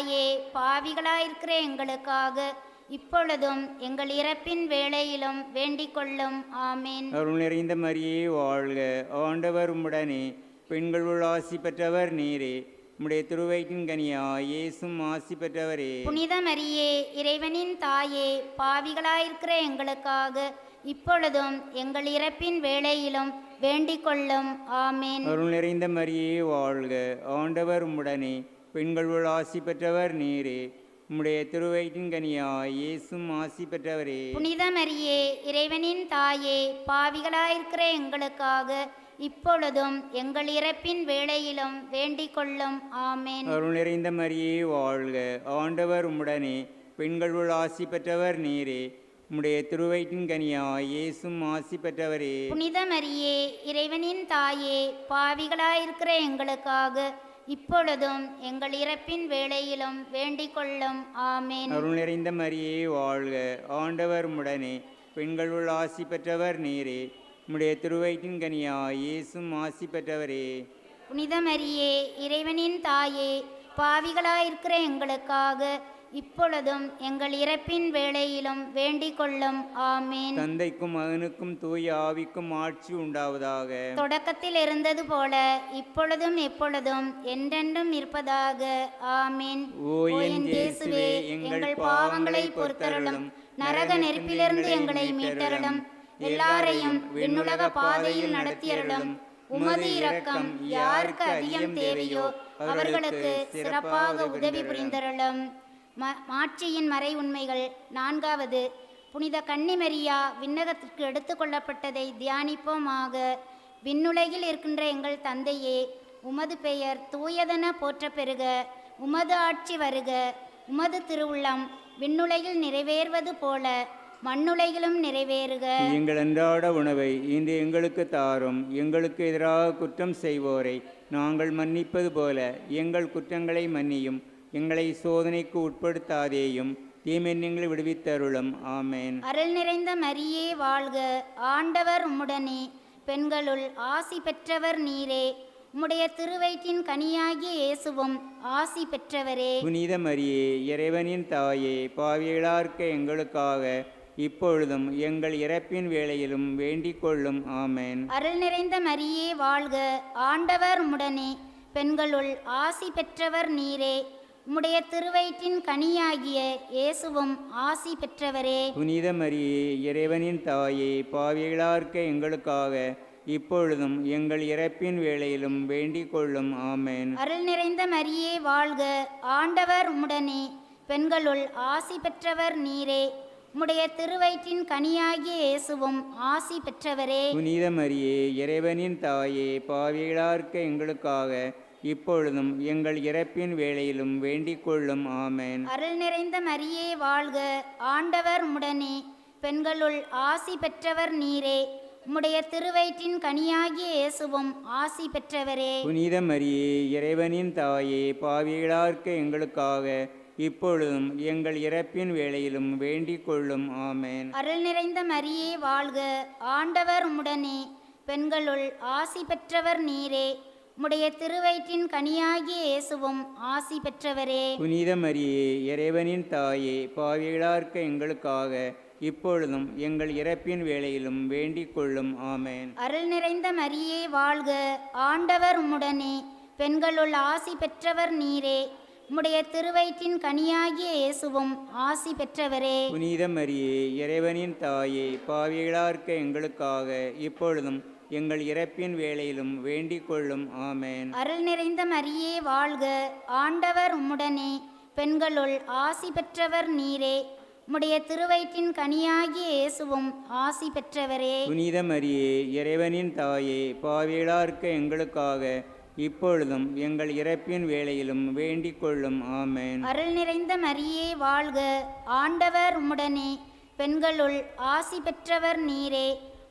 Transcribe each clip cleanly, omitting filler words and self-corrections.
தாயே, பாவிகளாயிருக்கிற எங்களுக்காக இப்பொழுதும் எங்கள் இறப்பின் வேளையிலும் வேண்டிக் கொள்ளும். ஆமீன். அருள் நிறைந்த மரியே வாழ்க, ஆண்டவர் உம்முடனே, பெண்களுள் ஆசி பெற்றவர் நீரே. உம்முடைய திருவயிற்றின் கனியாய் இயேசுவும் ஆசி பெற்றவரே. புனித மரியே, இறைவனின் தாயே, பாவிகளாயிருக்கிற எங்களுக்காக இப்பொழுதும் எங்கள் இறப்பின் வேளையிலும் வேண்டிக் கொள்ளும். ஆமீன். அருள் நிறைந்த மரியே வாழ்க, ஆண்டவர் உம்முடனே, பெண்களுள் ஆசி பெற்றவர் நீரே. உம்முடைய திருவயிற்றின் கனியாய் இயேசுவும் ஆசி பெற்றவரே. புனித மரியே, இறைவனின் தாயே, பாவிகளாயிருக்கிற எங்களுக்காக இப்பொழுதும் எங்கள் இறப்பின் வேளையிலும் வேண்டிக் கொள்ளும். ஆமேன். அருள் நிறைந்த மரியே வாழ்க, ஆண்டவர் உம்முடனே, பெண்களுள் ஆசி பெற்றவர் நீரே. உம்முடைய திருவயிற்றின் கனியாய் இயேசுவும் ஆசி பெற்றவரே. புனித மரியே, இறைவனின் தாயே, பாவிகளாயிருக்கிற எங்களுக்காக இப்பொழுதும் எங்கள் இறப்பின் வேளையிலும் வேண்டிக் கொள்ளும். ஆமேன். அருள் நிறைந்த மரியே வாழ்க, ஆண்டவர் உம்முடனே, பெண்களுள் ஆசி பெற்றவர் நீரே. உம்முடைய திருவயிற்றின் கனியாய் இயேசுவும் ஆசி பெற்றவரே. புனித மரியே, இறைவனின் தாயே, பாவிகளாயிருக்கிற எங்களுக்காக இப்பொழுதும் எங்கள் இறப்பின் வேளையிலும் வேண்டிக் கொள்ளும். ஆமீன். தந்தைக்கும் மகனுக்கும் தூய ஆவிக்கும் ஆட்சி உண்டாவதாக. தொடக்கத்தில் இருந்தது போல இப்பொழுதும் எப்பொழுதும் என்றென்றும் இருப்பதாக. ஆமீன். ஓ என் இயேசுவே, எங்கள் பாவங்களை பொறுத்தருளும், நரக நெருப்பிலிருந்து எங்களை மீட்டருளும், எல்லாரையும் விண்ணுலக பாதையில் நடத்தியருளும். உமது இரக்கம் யாருக்கு அதிகம் தேவையோ அவர்களுக்கு சிறப்பாக உதவி புரிந்தருளும். மாட்சியின் மறை உண்மைகள். 4வது, புனித கன்னிமரியா விண்ணகத்திற்கு எடுத்து கொள்ளப்பட்டதை தியானிப்போமாக. விண்ணுலகில் இருக்கின்ற எங்கள் தந்தையே, உமது பெயர் தூயதென போற்ற பெறுக. உமது ஆட்சி வருக. உமது திருவுள்ளம் விண்ணுலகில் நிறைவேறுவது போல மண்ணுலகிலும் நிறைவேறுக. எங்கள் அன்றாட உணவை இன்று எங்களுக்கு தாரும். எங்களுக்கு எதிராக குற்றம் செய்வோரை நாங்கள் மன்னிப்பது போல எங்கள் குற்றங்களை மன்னியும். எங்களை சோதனைக்கு உட்படுத்தாதேயும், தீமென்னிங்களை விடுவித்தருளும். ஆமேன். அருள் நிறைந்த மரியே வாழ்க, ஆண்டவர் உம்முடனே, பெண்களுள் ஆசி பெற்றவர் நீரே. உம்முடைய திருவயிற்றின் கனியாகிய இயேசுவும் ஆசி பெற்றவரே. புனித மரியே, இறைவனின் தாயே, பாவிகளார்க்க எங்களுக்காக இப்பொழுதும் எங்கள் இறப்பின் வேளையிலும் வேண்டிக் கொள்ளும். ஆமேன். அருள் நிறைந்த மரியே வாழ்க, ஆண்டவர் உம்முடனே, பெண்களுள் ஆசி பெற்றவர் நீரே. உம்முடைய திருவயிற்றின் கனியாகிய இயேசுவும் ஆசி பெற்றவரே. புனித மரியே, இறைவனின் தாயே, பாவிகளார்க்க எங்களுக்காக இப்பொழுதும் எங்கள் இறப்பின் வேளையிலும் வேண்டிக் கொள்ளும். ஆமேன். அருள் நிறைந்த மரியே வாழ்க, ஆண்டவர் உம்முடனே, பெண்களுள் ஆசி பெற்றவர் நீரே. உம்முடைய திருவயிற்றின் கனியாகிய இயேசுவும் ஆசி பெற்றவரே. புனித மரியே, இறைவனின் தாயே, பாவிகளார்க்க எங்களுக்காக இப்பொழுதும் எங்கள் இறப்பின் வேளையிலும் வேண்டிக் கொள்ளும். ஆமேன். அருள் நிறைந்த மரியே வாழ்க, ஆண்டவர் உம்முடனே, பெண்களுள் ஆசி பெற்றவர் நீரே. உம்முடைய திருவயிற்றின் கனியாகிய இயேசுவும் ஆசி பெற்றவரே. புனித மரியே, இறைவனின் தாயே, பாவிகளார்க்க எங்களுக்காக இப்பொழுதும் எங்கள் இறப்பின் வேளையிலும் வேண்டிக் கொள்ளும். ஆமேன். அருள் நிறைந்த மரியே வாழ்க, ஆண்டவர் உம்முடனே, பெண்களுள் ஆசி பெற்றவர் நீரே. உம்முடைய திருவயிற்றின் கனியாகிய இயேசுவும் ஆசி பெற்றவரே. புனித மரியே, இறைவனின் தாயே, பாவிகளார்க்க எங்களுக்காக இப்பொழுதும் எங்கள் இறப்பின் வேளையிலும் வேண்டிக் கொள்ளும். ஆமேன். அருள் நிறைந்த மரியே வாழ்க, ஆண்டவர் உம்முடனே, பெண்களுள் ஆசி பெற்றவர் நீரே. உம்முடைய திருவயிற்றின் கனியாகிய இயேசுவும் ஆசி பெற்றவரே. புனித மரியே, இறைவனின் தாயே, பாவிகளார்க்க எங்களுக்காக இப்பொழுதும் எங்கள் இறப்பின் வேளையிலும் வேண்டிக் கொள்ளும். ஆமேன். அருள் நிறைந்த மரியே வாழ்க, ஆண்டவர் உம்முடனே, பெண்களுள் ஆசி பெற்றவர் நீரே. உம்முடைய திருவயிற்றின் கனியாகிய இயேசுவும் ஆசி பெற்றவரே. புனித மரியே, இறைவனின் தாயே, பாவிகளார்க்க எங்களுக்காக இப்பொழுதும் எங்கள் இறப்பின் வேளையிலும் வேண்டிக் கொள்ளும். ஆமேன். அருள் நிறைந்த மரியே வாழ்க, ஆண்டவர் உம்முடனே, பெண்களுள் ஆசி பெற்றவர் நீரே.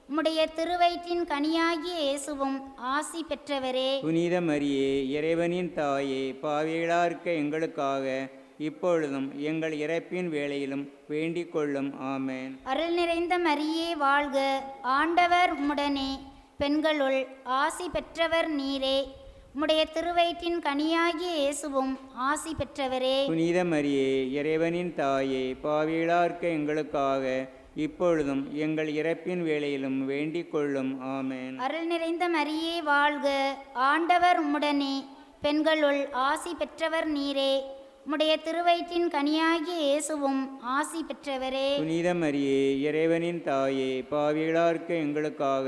உம்முடைய திருவயிற்றின் கனியாகிய இயேசுவும் ஆசி பெற்றவரே. புனித மரியே, இறைவனின் தாயே, பாவிகளார்க்க எங்களுக்காக இப்பொழுதும் எங்கள் இறப்பின் வேளையிலும் வேண்டிக் கொள்ளும். ஆமேன். அருள் நிறைந்த மரியே வாழ்க, ஆண்டவர் உம்முடனே, பெண்களுள் ஆசி பெற்றவர் நீரே. உம்முடைய திருவயிற்றின் கனியாகிய இயேசுவும் ஆசி பெற்றவரே. புனித மரியே, இறைவனின் தாயே, பாவிகளார்க்க எங்களுக்காக இப்பொழுதும் எங்கள் இறப்பின் வேளையிலும் வேண்டிக் கொள்ளும். ஆமென். அருள் நிறைந்த மரியே வாழ்க, ஆண்டவர் உம்முடனே, பெண்களுள் ஆசி பெற்றவர் நீரே. உம்முடைய திருவயிற்றின் கனியாகிய இயேசுவும் ஆசி பெற்றவரே. புனித மரியே, இறைவனின் தாயே, பாவிகளார்க்க எங்களுக்காக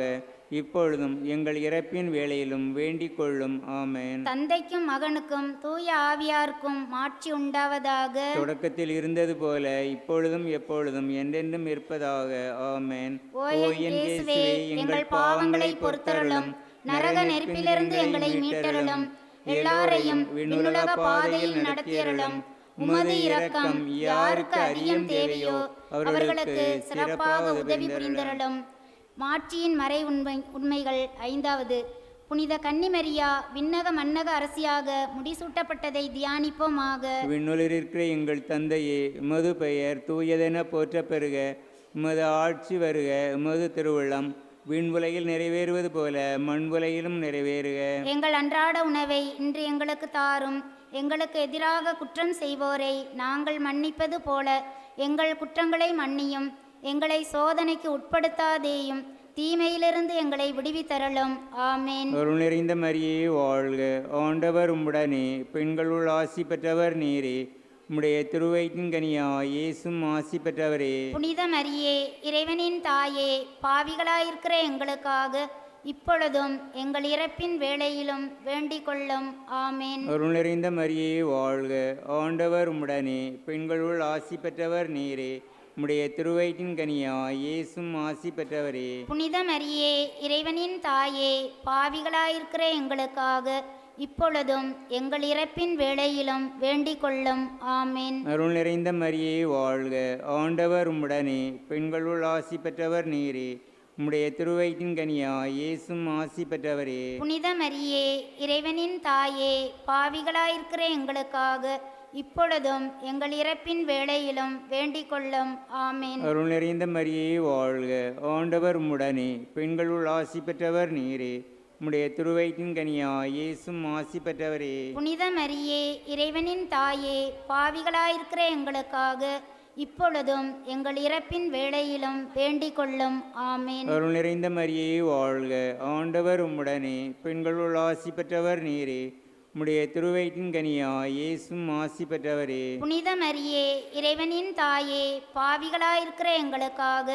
இப்பொழுதும் எங்கள் இறப்பின் வேளையிலும் வேண்டிக் கொள்ளும். ஆமென். தந்தைக்கும் மகனுக்கும் தூய ஆவியாருக்கும் மாட்சி உண்டாவதாக. தொடக்கத்தில் இருந்தது போல இப்பொழுதும் எப்பொழுதும் என்றென்றும் இருப்பதாக. ஆமென். ஓ என் இயேசுவே, எங்கள் பாவங்களை பொறுத்தருளும், நரக நெருப்பிலிருந்து எங்களை மீட்டருளும், எல்லாரையும் விண்ணுலக பாதையில் நடத்தியருளும். உமது இரக்கம் யாருக்கு அதிகம் தேவையோ அவர்களுக்கு சிறப்பாக உதவி புரிந்தருளும். மாட்சியின் மறை உண்மைகள். 5வது, புனித கன்னிமரியா விண்ணக மன்னக அரசியாக முடிசூட்டப்பட்டதை தியானிப்போமாக. விண்ணுலகில் இருக்கிற எங்கள் தந்தையே, உமது பெயர் தூயதென போற்ற பெறுக. உமது ஆட்சி வருக. உமது திருவுள்ளம் விண்புலையில் நிறைவேறுவது போல மண்புலையிலும் நிறைவேறுக. எங்கள் அன்றாட உணவை இன்று எங்களுக்கு தாரும். எங்களுக்கு எதிராக குற்றம் செய்வோரை நாங்கள் மன்னிப்பது போல எங்கள் குற்றங்களை மன்னியும். எங்களை சோதனைக்கு உட்படுத்தாதேயும், தீமையிலிருந்து எங்களை விடுவித்தருளும். ஆமேன். அருள் நிறைந்த மரியே வாழ்க, ஆண்டவர் உம்முடனே, பெண்களுள் ஆசி பெற்றவர் நீரே. உம்முடைய திருவயிற்றின் கனியாய் இயேசுவும் ஆசி பெற்றவரே. புனித மரியே, இறைவனின் தாயே, பாவிகளாயிருக்கிற எங்களுக்காக இப்பொழுதும் எங்கள் இறப்பின் வேளையிலும் வேண்டிக் கொள்ளும். ஆமேன். அருள் நிறைந்த மரியே வாழ்க, ஆண்டவர் உம்முடனே, பெண்களுள் ஆசி பெற்றவர் நீரே. உம்முடைய திருவயிற்றின் கனியாய் இயேசுவும் ஆசி பெற்றவரே. புனித மரியே, இறைவனின் தாயே, பாவிகளாயிருக்கிற எங்களுக்காக இப்பொழுதும் எங்கள் இறப்பின் வேளையிலும் வேண்டிக் கொள்ளும். ஆமேன். அருள் நிறைந்த மரியே வாழ்க, ஆண்டவர் உம்முடனே, பெண்களுள் ஆசி பெற்றவர் நீரே. உம்முடைய திருவயிற்றின் கனியாய் இயேசுவும் ஆசி பெற்றவரே. புனித மரியே, இறைவனின் தாயே, பாவிகளாயிருக்கிற எங்களுக்காக இப்பொழுதும் எங்கள் இறப்பின் வேளையிலும் வேண்டிக் கொள்ளும். ஆமேன். அருள் நிறைந்த மரியே வாழ்க, ஆண்டவர் உம்முடனே, பெண்களுள் ஆசி பெற்றவர் நீரே. உம்முடைய திருவயிற்றின் கனியாய் இயேசுவும் ஆசி பெற்றவரே. புனித மரியே, இறைவனின் தாயே, பாவிகளாயிருக்கிற எங்களுக்காக இப்பொழுதும் எங்கள் இறப்பின் வேளையிலும் வேண்டிக் கொள்ளும். ஆமேன். அருள் நிறைந்த மரியே வாழ்க, ஆண்டவர் உம்முடனே, பெண்களுள் ஆசி பெற்றவர் நீரே. உம்முடைய திருவயிற்றின் கனியாய் இயேசுவும் ஆசி பெற்றவரே. புனித மரியே, இறைவனின் தாயே, பாவிகளாயிருக்கிற எங்களுக்காக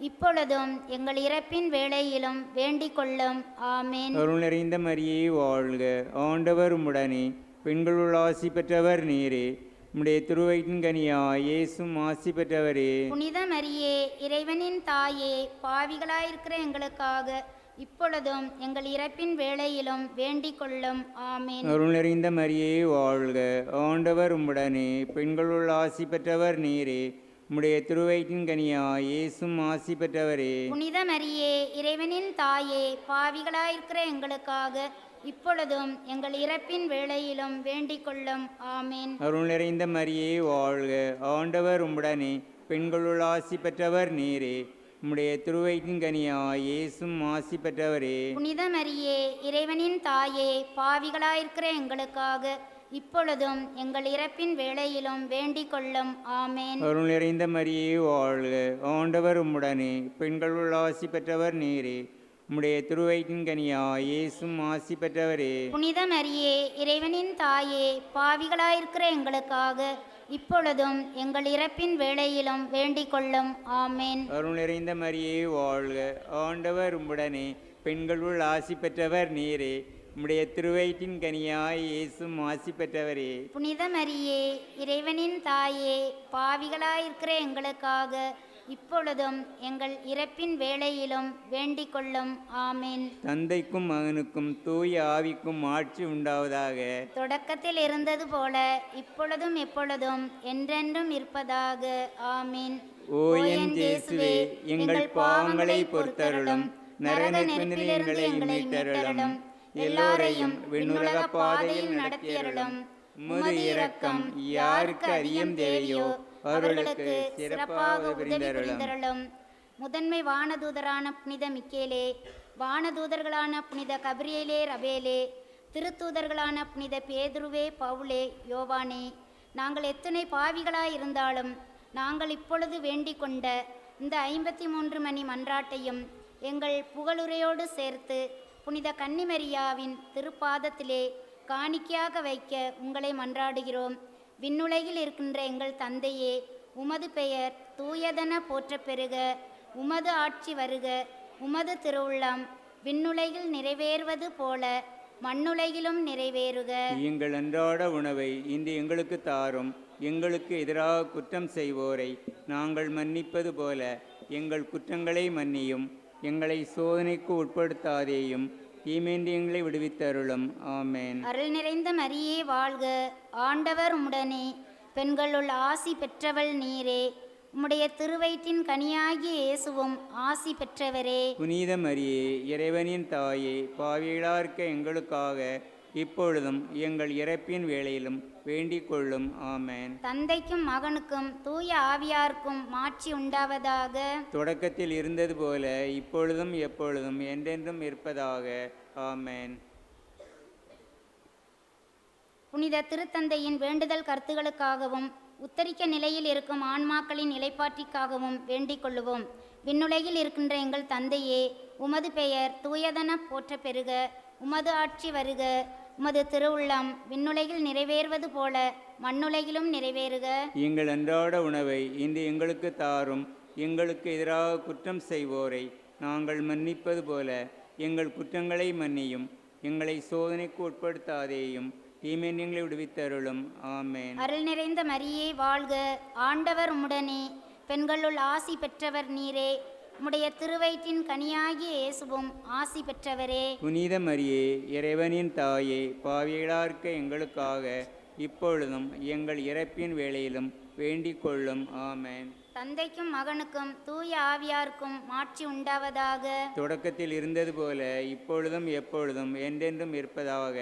இப்பொழுதும் எங்கள் இறப்பின் வேளையிலும் வேண்டிக் கொள்ளும். ஆமேன். அருள் நிறைந்த மரியே வாழ்க, ஆண்டவர் உம்முடனே, பெண்களுள் ஆசி பெற்றவர் நீரே. உம்முடைய திருவயிற்றின் கனியாய் இயேசுவும் ஆசி பெற்றவரே. புனித மரியே, இறைவனின் தாயே, பாவிகளாயிருக்கிற எங்களுக்காக இப்பொழுதும் எங்கள் இறப்பின் வேளையிலும் வேண்டிக் கொள்ளும். ஆமேன். அருள் நிறைந்த மரியே வாழ்க, ஆண்டவர் உம்முடனே, பெண்களுள் ஆசி பெற்றவர் நீரே. உம்முடைய திருவயிற்றின் கனியாய் இயேசுவும் ஆசி பெற்றவரே. புனித மரியே, இறைவனின் தாயே, பாவிகளாயிருக்கிற எங்களுக்காக இப்பொழுதும் எங்கள் இறப்பின் வேளையிலும் வேண்டிக் கொள்ளும். ஆமேன். அருள் நிறைந்த மரியே வாழ்க, ஆண்டவர் உம்முடனே, பெண்களுள் ஆசி பெற்றவர் நீரே. உம்முடைய திருவயிற்றின் கனியாய் இயேசுவும் ஆசி பெற்றவரே. புனித மரியே, இறைவனின் தாயே, பாவிகளாயிருக்கிற எங்களுக்காக இப்பொழுதும் எங்கள் இறப்பின் வேளையிலும் வேண்டிக் கொள்ளும். ஆமேன். அருள் நிறைந்த மரியே வாழ்க, ஆண்டவர் உம்முடனே, பெண்களுள் ஆசி பெற்றவர் நீரே. உம்முடைய திருவயிற்றின் கனியாய் இயேசுவும் ஆசி பெற்றவரே. புனித மரியே, இறைவனின் தாயே, பாவிகளாயிருக்கிற எங்களுக்காக இப்பொழுதும் எங்கள் இறப்பின் வேளையிலும் வேண்டிக் கொள்ளும். ஆமேன். அருள் நிறைந்த மரியே வாழ்க, ஆண்டவர் உம்முடனே, பெண்களுள் ஆசி பெற்றவர் நீரே. உம்முடைய திருவயிற்றின் கனியாய் இயேசுவும் ஆசி பெற்றவரே. புனித மரியே, இறைவனின் தாயே, பாவிகளாயிருக்கிற எங்களுக்காக இப்பொழுதும் எங்கள் இறப்பின் வேளையிலும் வேண்டிக் கொள்ளும். ஆமேன். தந்தைக்கும் மகனுக்கும் தூய ஆவிக்கும் ஆட்சி உண்டாவதாக. தொடக்கத்தில் இருந்தது போல இப்பொழுதும் எப்பொழுதும் என்றென்றும் இருப்பதாக. ஆமீன். ஓ என் இயேசுவே, எங்கள் பாவங்களை பொறுத்தருளும், நரக நெருப்பிலிருந்து எங்களை மீட்டருளும், எல்லோரையும் விண்ணுலக பாதையில் நடத்தியருளும். உமது இரக்கம் யாருக்கு அதிகம் தேவையோ அவர்களுக்கு சிறப்பாக புரிந்தருளும். முதன்மை வானதூதரான புனித மிக்கேலே, வானதூதர்களான புனித கபிரியேலே, ரபேலே, திருத்தூதர்களான புனித பேதுருவே, பவுலே, யோவானே, நாங்கள் எத்தனை பாவிகளாயிருந்தாலும் நாங்கள் இப்பொழுது வேண்டிக் கொண்ட இந்த 53 மணி மன்றாட்டையும் எங்கள் புகழுரையோடு சேர்த்து புனித கன்னிமரியாவின் திருப்பாதத்திலே காணிக்கையாக வைக்க உங்களை மன்றாடுகிறோம். விண்ணுலகில் இருக்கின்ற எங்கள் தந்தையே, உமது பெயர் தூயதென போற்றப் பெறுக. உமது ஆட்சி வருக. உமது திருவுள்ளம் விண்ணுலகில் நிறைவேறுவது போல மண்ணுலகிலும் நிறைவேறுக. எங்கள் அன்றாட உணவை இன்று எங்களுக்கு தாரும். எங்களுக்கு எதிராக குற்றம் செய்வோரை நாங்கள் மன்னிப்பது போல எங்கள் குற்றங்களை மன்னியும். எங்களை சோதனைக்கு உட்படுத்தாதேயும், தீமையின்றி எங்களை விடுவித்தருளும். ஆமேன். அருள் நிறைந்த மரியே வாழ்க. ஆண்டவர் உம்முடனே, பெண்களுள் ஆசி பெற்றவள் நீரே. உம்முடைய திருவயிற்றின் கனியாகிய இயேசுவும் ஆசி பெற்றவரே. புனித மரியே, இறைவனின் தாயே, பாவிகளார்க்க எங்களுக்காக இப்பொழுதும் எங்கள் இறப்பின் வேளையிலும் வேண்டிக் கொள்ளும். ஆமேன். தந்தைக்கும் மகனுக்கும் தூய ஆவியாருக்கும் மாட்சி உண்டாவதாக. தொடக்கத்தில் இருந்தது போல இப்பொழுதும் எப்பொழுதும் என்றென்றும் இருப்பதாக. ஆமேன். புனித திருத்தந்தையின் வேண்டுதல் கருத்துகளுக்காகவும் உத்தரிக்க நிலையில் இருக்கும் ஆன்மாக்களின் நிலைப்பாட்டிற்காகவும் வேண்டிக் கொள்ளுவோம். விண்ணுலகில் இருக்கின்ற எங்கள் தந்தையே, உமது பெயர் தூயதென போற்ற பெறுக. உமது ஆட்சி வருக. உமது திருவுள்ளம் விண்ணுலகில் நிறைவேறுவது போல மண்ணுலகிலும் நிறைவேறுக. எங்கள் அன்றாட உணவை இன்று எங்களுக்கு தாரும். எங்களுக்கு எதிராக குற்றம் செய்வோரை நாங்கள் மன்னிப்பது போல எங்கள் குற்றங்களை மன்னியும். எங்களை சோதனைக்கு உட்படுத்தாதேயும், தீமையின்றி எங்களை விடுவித்தருளும். ஆமேன். அருள் நிறைந்த மரியே வாழ்க. ஆண்டவர் உம்முடனே, பெண்களுள் ஆசி பெற்றவர் நீரே. உம்முடைய திருவயிற்றின் கனியாகிய இயேசுவும் ஆசி பெற்றவரே. புனித மரியே, இறைவனின் தாயே, பாவிகளார்க்க எங்களுக்காக இப்பொழுதும் எங்கள் இறப்பின் வேளையிலும் வேண்டிக் கொள்ளும். ஆமேன். தந்தைக்கும் மகனுக்கும் தூய ஆவியாருக்கும் மாட்சி உண்டாவதாக. தொடக்கத்தில் இருந்தது போல இப்பொழுதும் எப்பொழுதும் என்றென்றும் இருப்பதாக.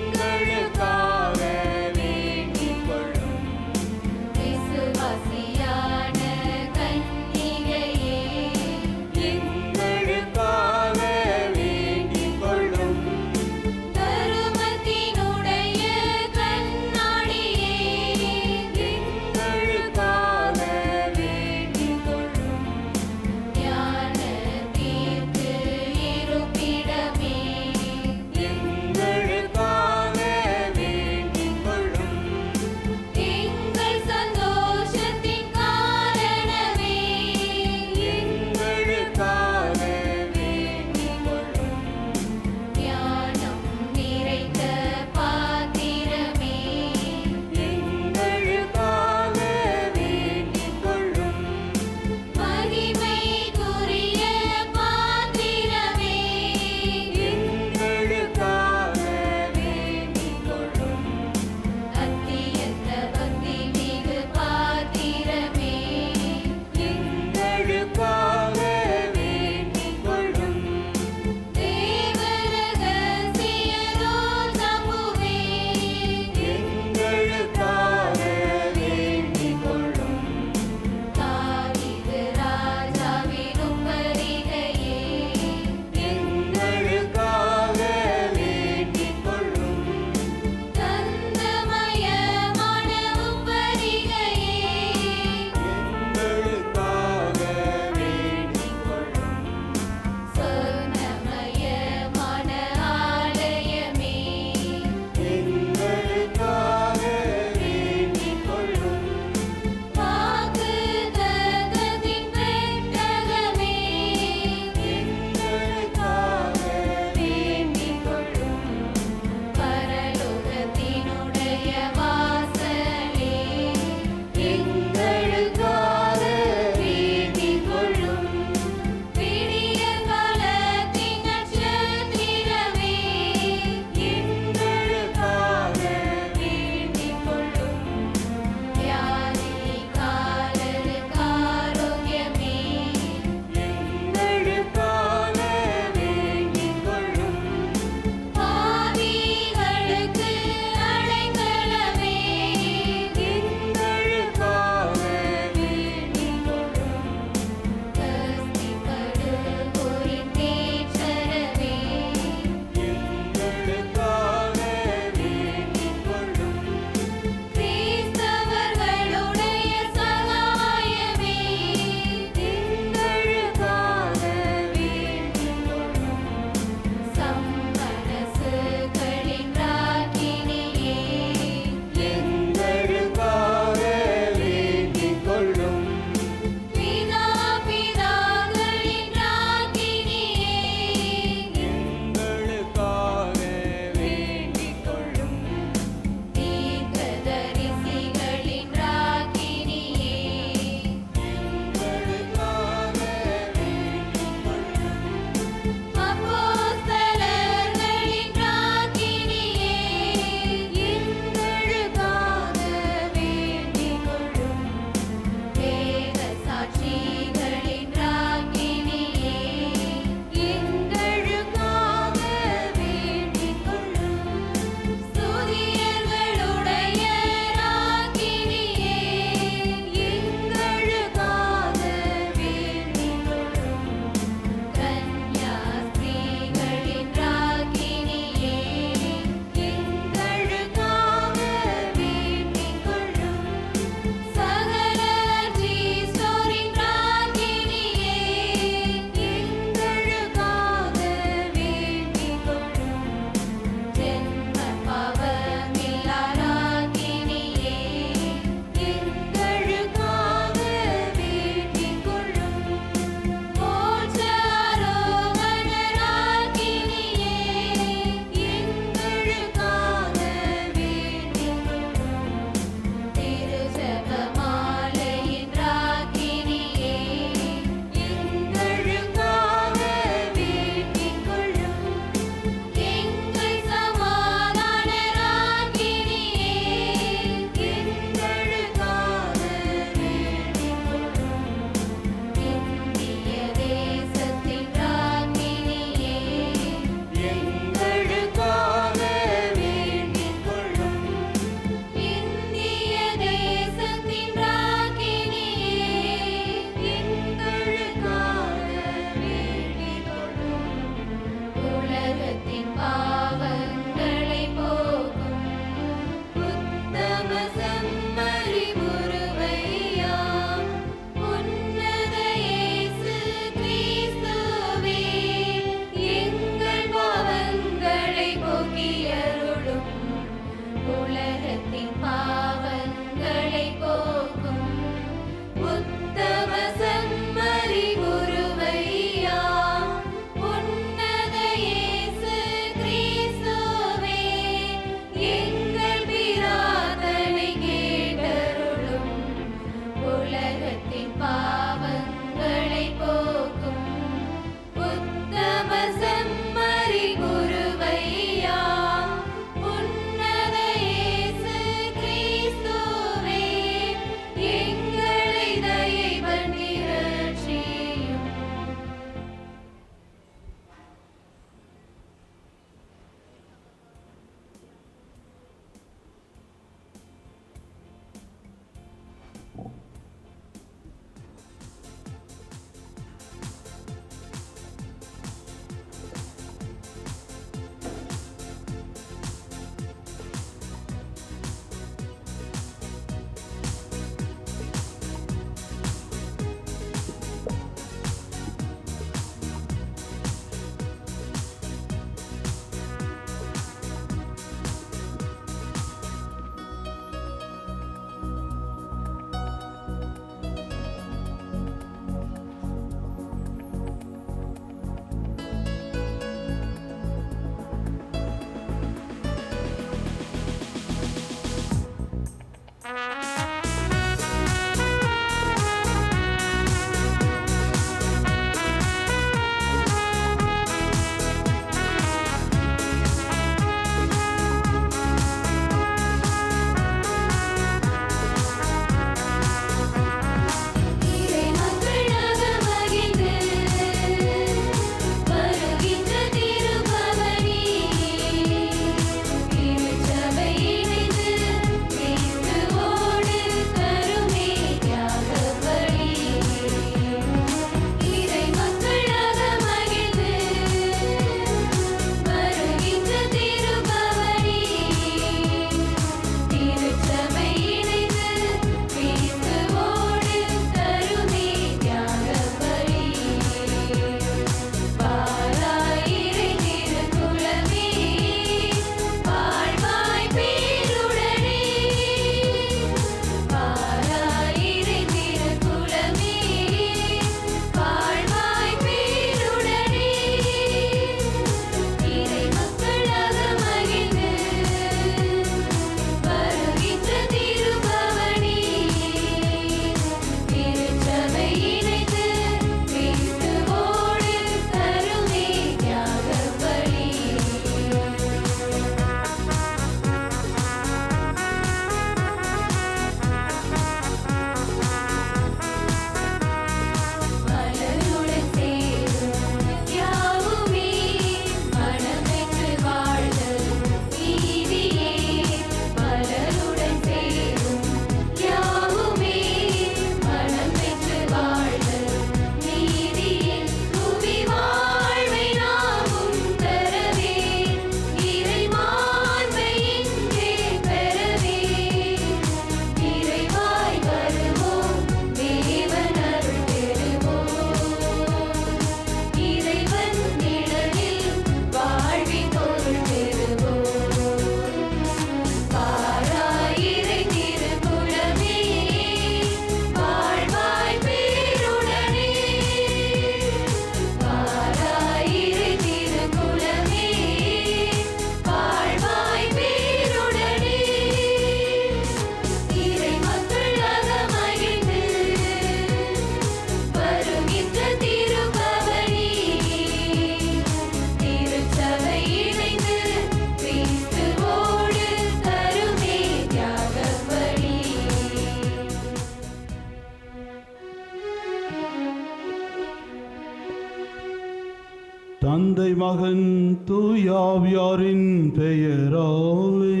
மகன் தூயாவியாரின் பெயராலே.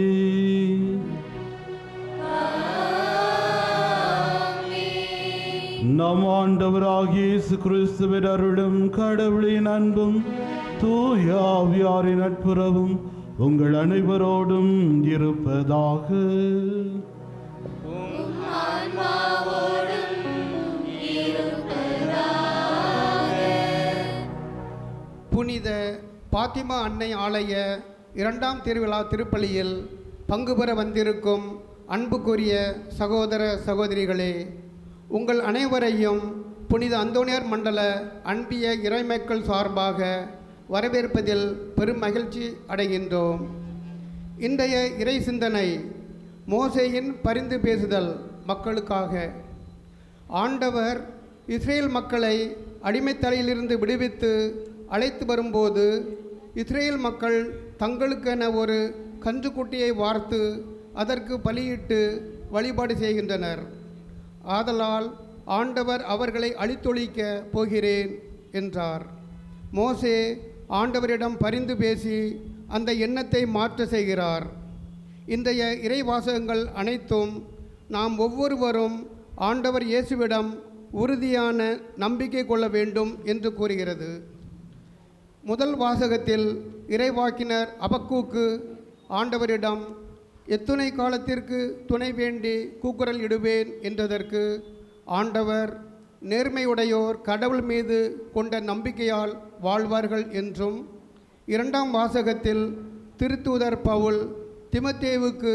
நம் ஆண்டவராகிய இயேசு கிறிஸ்துவின் அருளும் கடவுளின் அன்பும் தூயாவியாரின் நட்புறவும் உங்கள் அனைவரோடும் இருப்பதாக. புனித பாத்திமா அன்னை ஆலய 2ஆம் திருவிழா திருப்பலியில் பங்கு பெற வந்திருக்கும் அன்புக்குரிய சகோதர சகோதரிகளே, உங்கள் அனைவரையும் புனித அந்தோனியார் மண்டல அன்பிய இறைமக்கள் சார்பாக வரவேற்பதில் பெரும் மகிழ்ச்சி அடைகின்றோம். இன்றைய இறை சிந்தனை மோசேயின் பரிந்து பேசுதல் மக்களுக்காக. ஆண்டவர் இஸ்ரேல் மக்களை அடிமைத்தலையிலிருந்து விடுவித்து அழைத்து வரும்போது இஸ்ரேல் மக்கள் தங்களுக்கென ஒரு கன்றுக்குட்டியை வார்த்து அதற்கு பலியிட்டு வழிபாடு செய்கின்றனர். ஆதலால் ஆண்டவர் அவர்களை அழித்தொழிக்க போகிறேன் என்றார். மோசே ஆண்டவரிடம் பரிந்து பேசி அந்த எண்ணத்தை மாற்ற செய்கிறார். இன்றைய இறைவாசகங்கள் அனைத்தும் நாம் ஒவ்வொருவரும் ஆண்டவர் இயேசுவிடம் உறுதியான நம்பிக்கை கொள்ள வேண்டும் என்று கூறுகிறது. முதல் வாசகத்தில் இறைவாக்கினர் அபக்கூக்கு ஆண்டவரிடம் எத்துணை காலத்திற்கு துணை வேண்டி கூக்குரல் இடுவேன் என்றதற்கு ஆண்டவர் நேர்மையுடையோர் கடவுள் மீது கொண்ட நம்பிக்கையால் வாழ்வார்கள் என்றும், 2ஆம் வாசகத்தில் திருத்தூதர் பவுல் திமத்தேவுக்கு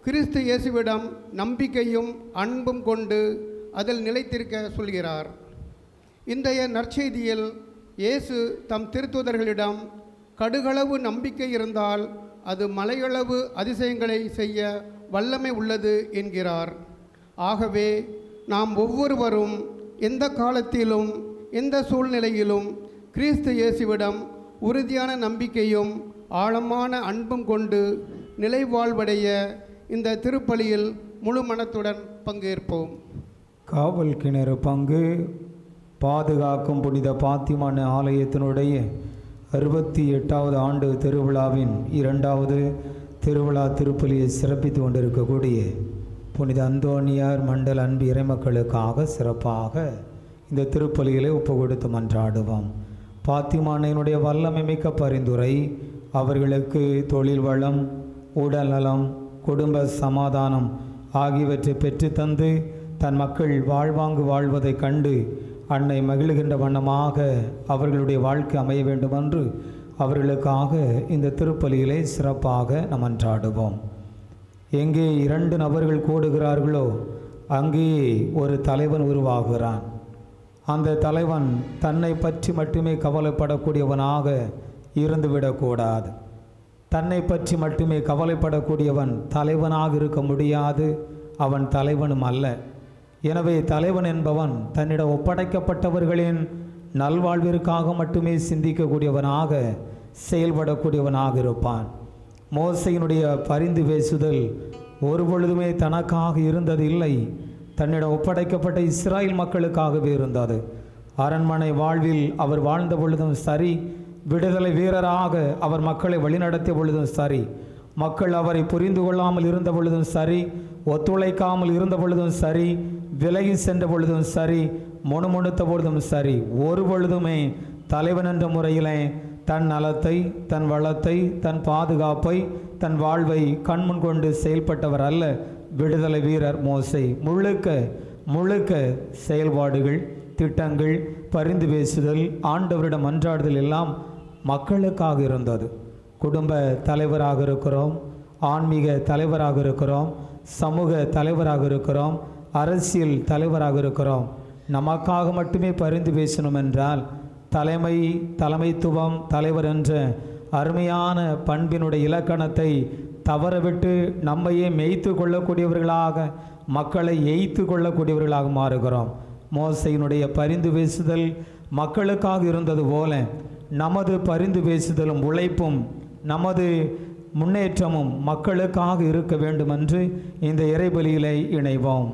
கிறிஸ்து இயேசுவிடம் நம்பிக்கையும் அன்பும் கொண்டு அதில் நிலைத்திருக்க சொல்கிறார். இன்றைய நற்செய்தியில் இயேசு தம் திருத்தூதர்களிடம் கடுகளவு நம்பிக்கை இருந்தால் அது மலையளவு அதிசயங்களை செய்ய வல்லமை உள்ளது என்கிறார். ஆகவே நாம் ஒவ்வொருவரும் எந்த காலத்திலும் எந்த சூழ்நிலையிலும் கிறிஸ்து இயேசுவிடம் உறுதியான நம்பிக்கையும் ஆழமான அன்பும் கொண்டு நிலை வாழ்வடைய இந்த திருப்பலியில் முழு மனத்துடன் பங்கேற்போம். காவல் கிணறு பங்கு பாதுகாக்கும் புனித பாத்திமா ஆலயத்தினுடைய 68வது ஆண்டு திருவிழாவின் 2வது திருவிழா திருப்பலியை சிறப்பித்து கொண்டிருக்கக்கூடிய புனித அந்தோனியார் மண்டல அன்பு இறைமக்களுக்காக சிறப்பாக இந்த திருப்பலிகளை ஒப்பு கொடுத்து மன்றாடுவோம். பாத்திமா அன்னையினுடைய வல்லமை மிக்க பரிந்துரை அவர்களுக்கு தொழில் வளம், உடல் நலம், குடும்ப சமாதானம் ஆகியவற்றை பெற்றுத்தந்து தன் மக்கள் வாழ்வாங்கு வாழ்வதைக் கண்டு அன்னை மகிழ்கின்ற வண்ணமாக அவர்களுடைய வாழ்க்கை அமைய வேண்டுமென்று அவர்களுக்காக இந்த திருப்பலியிலே சிறப்பாக நாம் மன்றாடுவோம். எங்கே 2 நபர்கள் கூடுகிறார்களோ அங்கே ஒரு தலைவன் உருவாகிறான். அந்த தலைவன் தன்னை பற்றி மட்டுமே கவலைப்படக்கூடியவனாக இருந்துவிடக்கூடாது. தன்னை பற்றி மட்டுமே கவலைப்படக்கூடியவன் தலைவனாக இருக்க முடியாது, அவன் தலைவனும் அல்ல. எனவே தலைவன் என்பவன் தன்னிடம் ஒப்படைக்கப்பட்டவர்களின் நல்வாழ்விற்காக மட்டுமே சிந்திக்கக்கூடியவனாக செயல்படக்கூடியவனாக இருப்பான். மோசையினுடைய பரிந்து பேசுதல் ஒருபொழுதுமே தனக்காக இருந்தது இல்லை, தன்னிடம் ஒப்படைக்கப்பட்ட இஸ்ராயல் மக்களுக்காகவே இருந்தது. அரண்மனை வாழ்வில் அவர் வாழ்ந்த பொழுதும் சரி, விடுதலை வீரராக அவர் மக்களை வழிநடத்திய பொழுதும் சரி, மக்கள் அவரை புரிந்து கொள்ளாமல் இருந்த பொழுதும் சரி, ஒத்துழைக்காமல் இருந்த பொழுதும் சரி, விலகி சென்ற பொழுதும் சரி, முணுமுணுத்த பொழுதும் சரி, ஒரு பொழுதுமே தலைவன் என்ற முறையிலே தன் நலத்தை, தன் வளத்தை, தன் பாதுகாப்பை, தன் வாழ்வை கண்முன் கொண்டு செயல்பட்டவர் அல்ல விடுதலை வீரர் மோசே. முழுக்க முழுக்க செயல்பாடுகள், திட்டங்கள், பரிந்து பேசுதல், ஆண்டவரிடம் மன்றாடுதல் எல்லாம் மக்களுக்காக இருந்தது. குடும்ப தலைவராக இருக்கிறோம், ஆன்மீக தலைவராக இருக்கிறோம், சமூக தலைவராக இருக்கிறோம், அரசியல் தலைவராக இருக்கிறோம். நமக்காக மட்டுமே பரிந்து பேசணும் என்றால் தலைமைத்துவம், தலைவர் என்ற அருமையான பண்பினுடைய இலக்கணத்தை தவறவிட்டு நம்மையே மேய்த்து கொள்ளக்கூடியவர்களாக, மக்களை எய்த்து கொள்ளக்கூடியவர்களாக மாறுகிறோம். மோசையினுடைய பரிந்து பேசுதல் மக்களுக்காக இருந்தது போல நமது பரிந்து பேசுதலும் உழைப்பும் நமது முன்னேற்றமும் மக்களுக்காக இருக்க வேண்டுமென்று இந்த இறைபலியிலே இணைவோம்.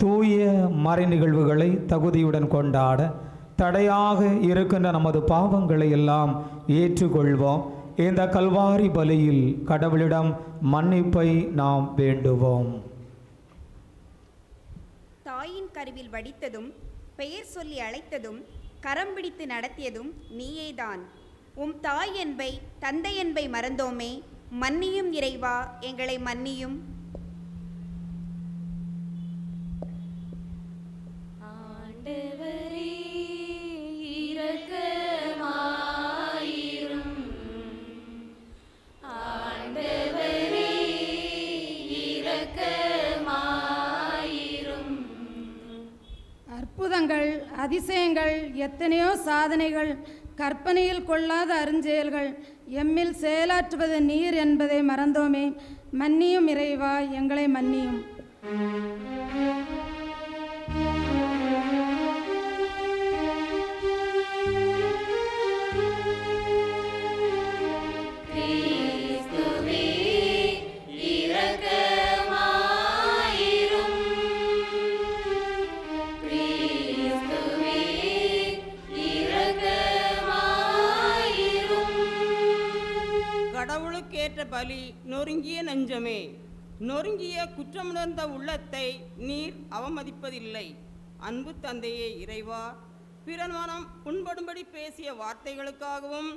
தூய மறை நிகழ்வுகளை தகுதியுடன் கொண்டாட தடையாக இருக்கின்ற நமது பாவங்களை எல்லாம் ஏற்றுக்கொள்வோம். இந்த கல்வாரி பலியில் கடவுளிடம் மன்னிப்பை நாம் வேண்டுவோம். தாயின் கருவில் வடித்ததும் பெயர் சொல்லி அழைத்ததும் கரம் பிடித்து நடத்தியதும் நீயேதான். உம் தாய் என்பை தந்தை என்பை மறந்தோமே, மன்னியும் இறைவா எங்களை மன்னியும். ஆண்டவரே இரக்கமாயிரும். ஆண்டவரே இரக்கமாயிரும். அற்புதங்கள், அதிசயங்கள், எத்தனையோ சாதனைகள், கற்பனையில் கொள்ளாத அருஞ்செயல்கள் எம்மில் செயலாற்றுவது நீர் என்பதை மறந்தோமே, மன்னியும் இறைவா எங்களை மன்னியும். கிறிஸ்துவே இரக்கமாயிரும். கிறிஸ்துவே இரக்கமாயிரும். கடவுளுக்கேற்ற பலி நொறுங்கிய நெஞ்சமே, நொறுங்கிய குற்றமுணர்ந்த உள்ளத்தை நீர் அவமதிப்பதில்லை. அன்பு தந்தையே இறைவா, பிறர் மனம் புண்படும்படி பேசிய வார்த்தைகளுக்காகவும்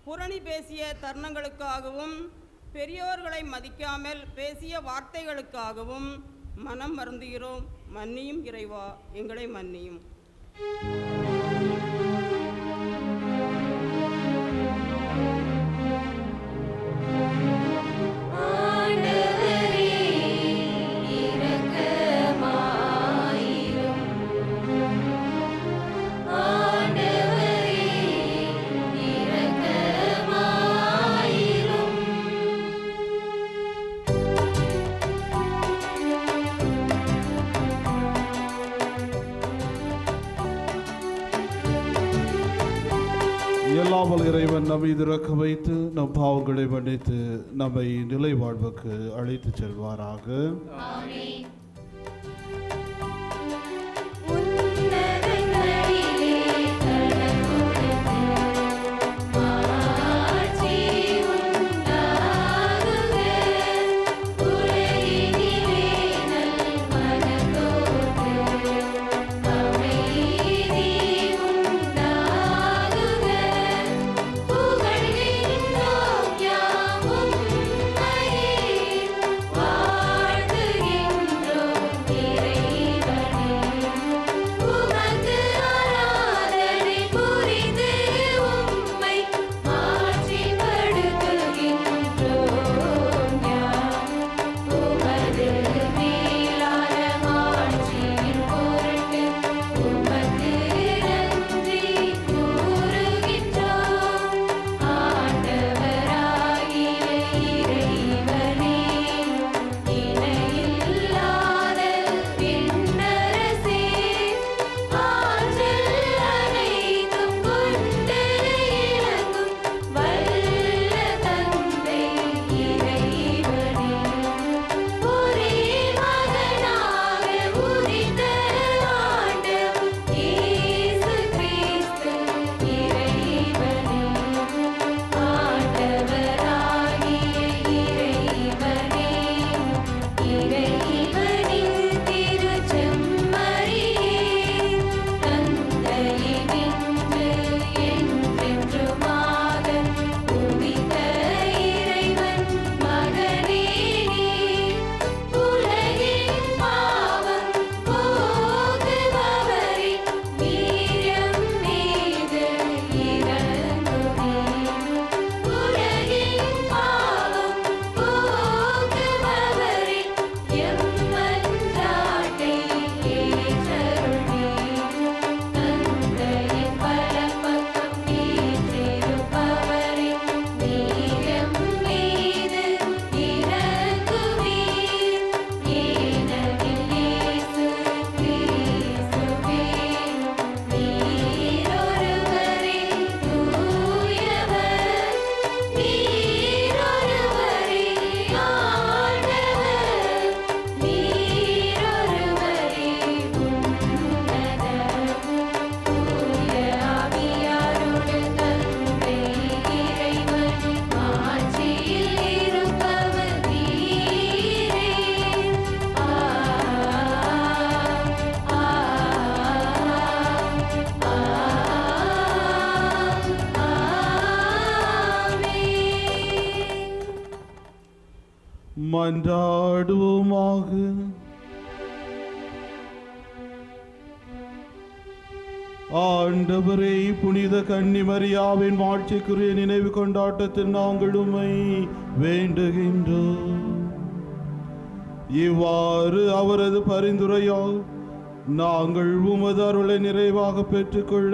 புரணி பேசிய தருணங்களுக்காகவும் பெரியோர்களை மதிக்காமல் பேசிய வார்த்தைகளுக்காகவும் மனம் வருந்துகிறோம். மன்னியும் இறைவா எங்களை மன்னியும். ஆண்டவரே இரக்கமாயிரும். ஆண்டவரே இரக்கமாயிரும். எல்லாம் வல்ல இறைவன் நம் மீது இறக்க வைத்து நம் பாவங்களை மன்னித்து நம்மை நிலை வாழ்வுக்கு அழைத்து செல்வாராக. ஆமென். உன்னதங்களிலே கடவுளுக்கு மாட்சி உண்டாகுக. உலகினிலே நல்மனதோடு அமைதி உண்டாகுக. புகழ்கின்றோம் யாம் உம்மையே, வாழ்த்துகின்றோம் மன்றாடுவோமாக. ஆண்டவரே, புனித கன்னிமரியாவின் மாட்சிக்குரிய நினைவு கொண்டாட்டத்தில் நாங்கள் உம்மை வேண்டுகின்றோம். இவ்வாறு அவரது பரிந்துரையால் நாங்கள் உமது அருளை நிறைவாக பெற்றுக்கொள்ள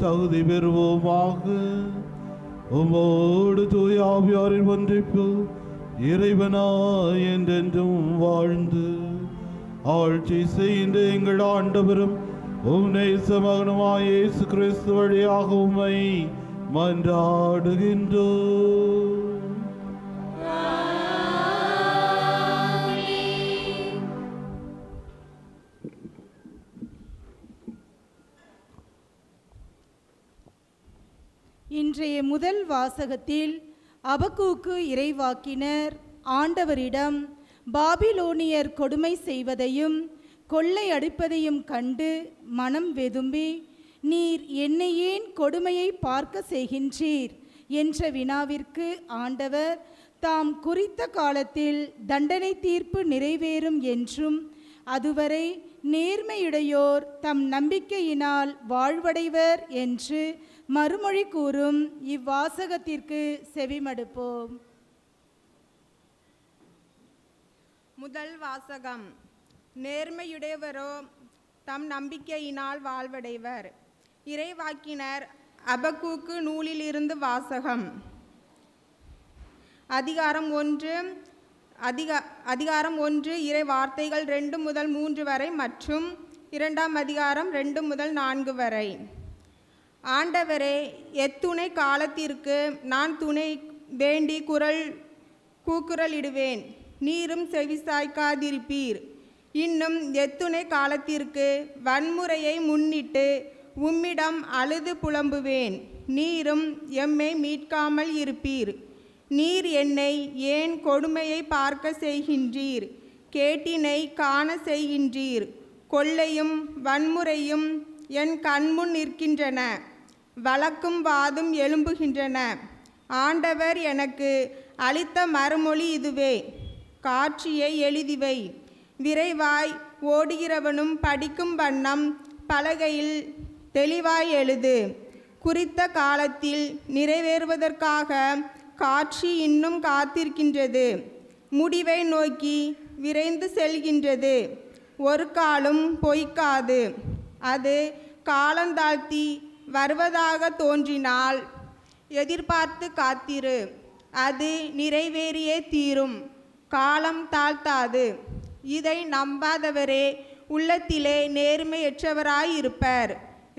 தகுதி பெறுவோமாக. உமோடு தூய ஆவியாரின் ஒன்றிப்பு இறைவனாய் என்றென்றும் வாழ்ந்து ஆட்சி செய்கின்ற எங்கள் ஆண்டவரும் உம் நேசமகனுமாய் இயேசு கிறிஸ்து வழியாக உம்மை மன்றாடுகின்றோம். இன்றைய முதல் வாசகத்தில் அபக்கூக்கு இறைவாக்கினர் ஆண்டவரிடம் பாபிலோனியர் கொடுமை செய்வதையும் கொள்ளை அடிப்பதையும் கண்டு மனம் வெதும்பி, நீர் என்னை ஏன் கொடுமையை பார்க்க செய்கின்றீர் என்ற வினாவிற்கு ஆண்டவர் தாம் குறித்த காலத்தில் தண்டனை தீர்ப்பு நிறைவேறும் என்றும் அதுவரை நேர்மையுடையோர் தம் நம்பிக்கையினால் வாழ்வடைவர் என்று மறுமொழி கூறும் இவ்வாசகத்திற்கு செவிமடுப்போம். முதல் வாசகம். நேர்மையுடையவரோ தம் நம்பிக்கையினால் வாழ்வடைவர். இறைவாக்கினர் அபக்கூக்கு நூலிலிருந்து வாசகம். அதிகாரம் 1 இறை வார்த்தைகள் 2 முதல் 3 வரை மற்றும் 2ஆம் அதிகாரம் 2 முதல் 4 வரை. ஆண்டவரே, எத்துணை காலத்திற்கு நான் துணை வேண்டி கூக்குரலிடுவேன், நீரும் செவிசாய்க்காதிருப்பீர். இன்னும் எத்துணை காலத்திற்கு வன்முறையை முன்னிட்டு உம்மிடம் அழுது புலம்புவேன், நீரும் எம்மை மீட்காமல் இருப்பீர். நீர் என்னை ஏன் கொடுமையை பார்க்க செய்கின்றீர்? கேட்டினை காண செய்கின்றீர். கொள்ளையும் வன்முறையும் என் கண்முன் நிற்கின்றன, வழக்கும் வாதும் எழும்புகின்றன. ஆண்டவர் எனக்கு அளித்த மறுமொழி இதுவே, காட்சியை எழுதிவை, விரைவாய் ஓடுகிறவனும் படிக்கும் வண்ணம் பலகையில் தெளிவாய் எழுது. குறித்த காலத்தில் நிறைவேறுவதற்காக காட்சி இன்னும் காத்திருக்கின்றது, முடிவை நோக்கி விரைந்து செல்கின்றது, ஒரு காலும் பொய்க்காது. அது காலந்தாழ்த்தி வருவதாக தோன்றினால் எதிர்பார்த்து காத்திரு, அது நிறைவேறியே தீரும், காலம் தாழ்த்தாது. இதை நம்பாதவரே உள்ளத்திலே நேர்மையற்றவராயிருப்பர்.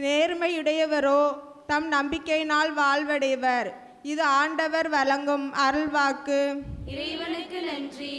நேர்மையுடையவரோ தம் நம்பிக்கையினால் வாழ்வடைவர். இது ஆண்டவர் வழங்கும் அருள்வாக்கு. இறைவனுக்கு நன்றி.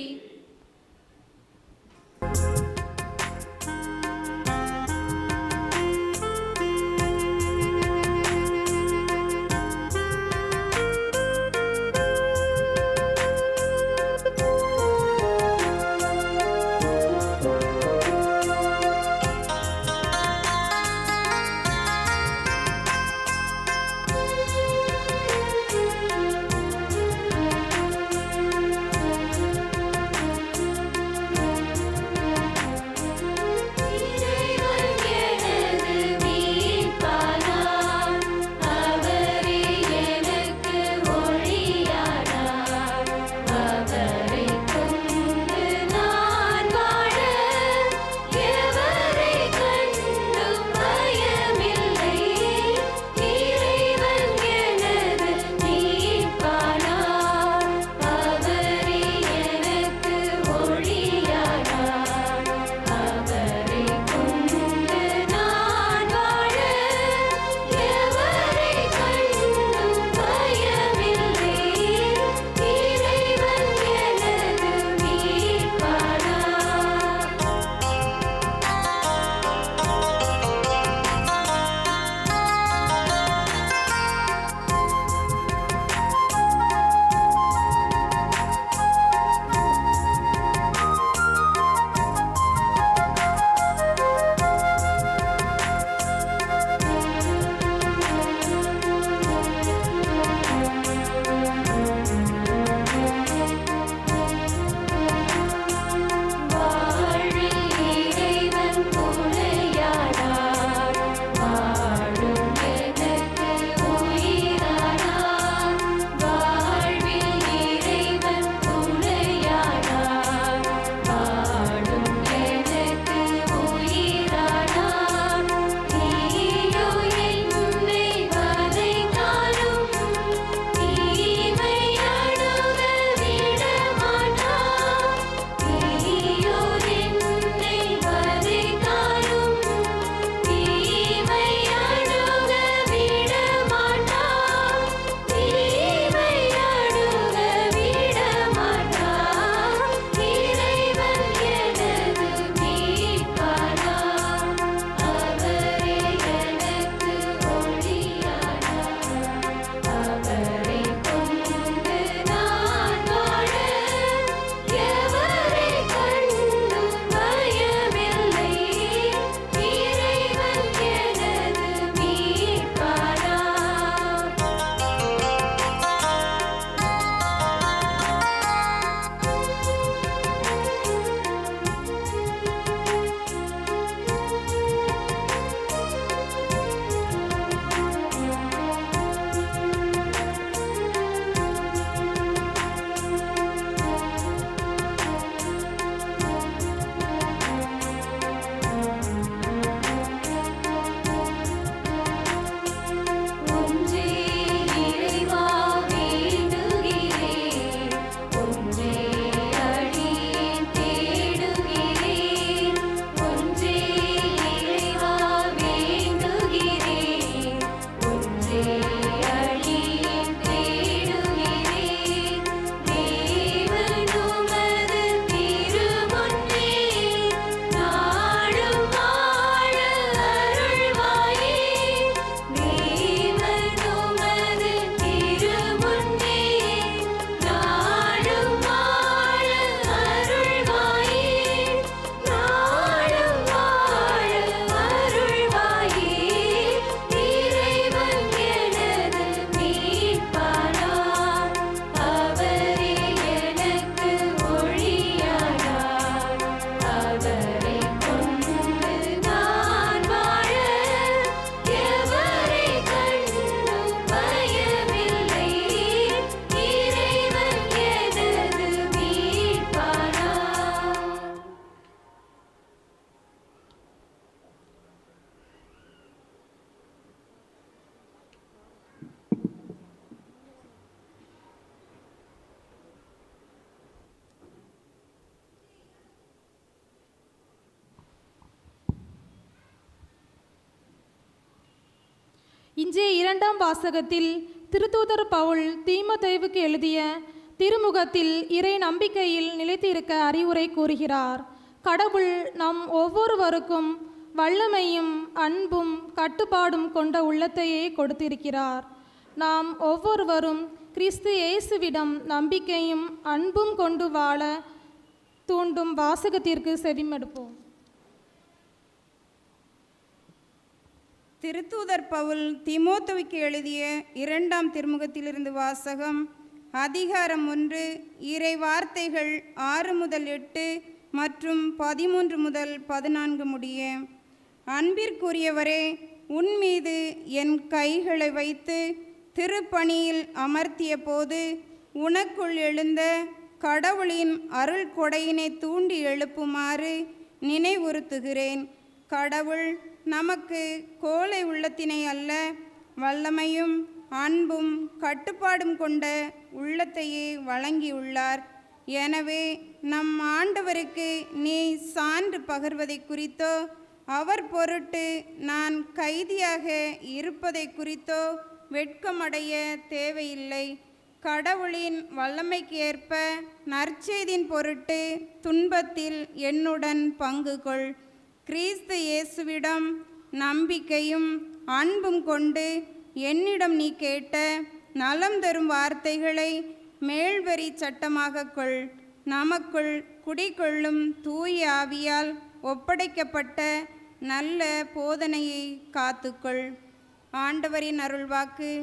இன்றைய இரண்டாம் வாசகத்தில் திருத்தூதர் பவுல் தீமோத்தேயுவுக்கு எழுதிய திருமுகத்தில் இறை நம்பிக்கையில் நிலைத்திருக்க அறிவுரை கூறுகிறார். கடவுள் நம் ஒவ்வொருவருக்கும் வல்லமையும் அன்பும் கட்டுப்பாடும் கொண்ட உள்ளத்தையே கொடுத்திருக்கிறார். நாம் ஒவ்வொருவரும் கிறிஸ்து இயேசுவிடம் நம்பிக்கையும் அன்பும் கொண்டு வாழ தூண்டும் வாசகத்திற்கு செவிமடுப்போம். திருத்தூதர் பவுல் தீமோத்தேயுவுக்கு எழுதிய இரண்டாம் திருமுகத்திலிருந்து வாசகம். அதிகாரம் 1, இறை வார்த்தைகள் 6 முதல் 8 மற்றும் 13 முதல் 14 முடிய. அன்பிற்குரியவரே, உன்மீது என் கைகளை வைத்து திருப்பணியில் அமர்த்திய போது உனக்குள் எழுந்த கடவுளின் அருள் கொடையினை தூண்டி எழுப்புமாறு நினைவுறுத்துகிறேன். கடவுள் நமக்கு கோழை உள்ளத்தினை அல்ல, வல்லமையும் அன்பும் கட்டுப்பாடும் கொண்ட உள்ளத்தையே வழங்கியுள்ளார். எனவே நம் ஆண்டவருக்கு நீ சான்று பகர்வதை குறித்தோ அவர் பொருட்டு நான் கைதியாக இருப்பதை குறித்தோ வெட்கமடைய தேவையில்லை. கடவுளின் வல்லமைக்கு ஏற்ப நற்செய்தியின் பொருட்டு துன்பத்தில் என்னுடன் பங்கு கொள். கிறிஸ்து இயேசுவிடம் நம்பிக்கையும் அன்பும் கொண்டு என்னிடம் நீ கேட்ட நலம் தரும் வார்த்தைகளை மேல்வரி சட்டமாக கொள். நமக்குள் குடிகொள்ளும் தூய ஆவியால் ஒப்படைக்கப்பட்ட நல்ல போதனையை காத்துக்கொள். ஆண்டவரின் அருள்வாக்கு.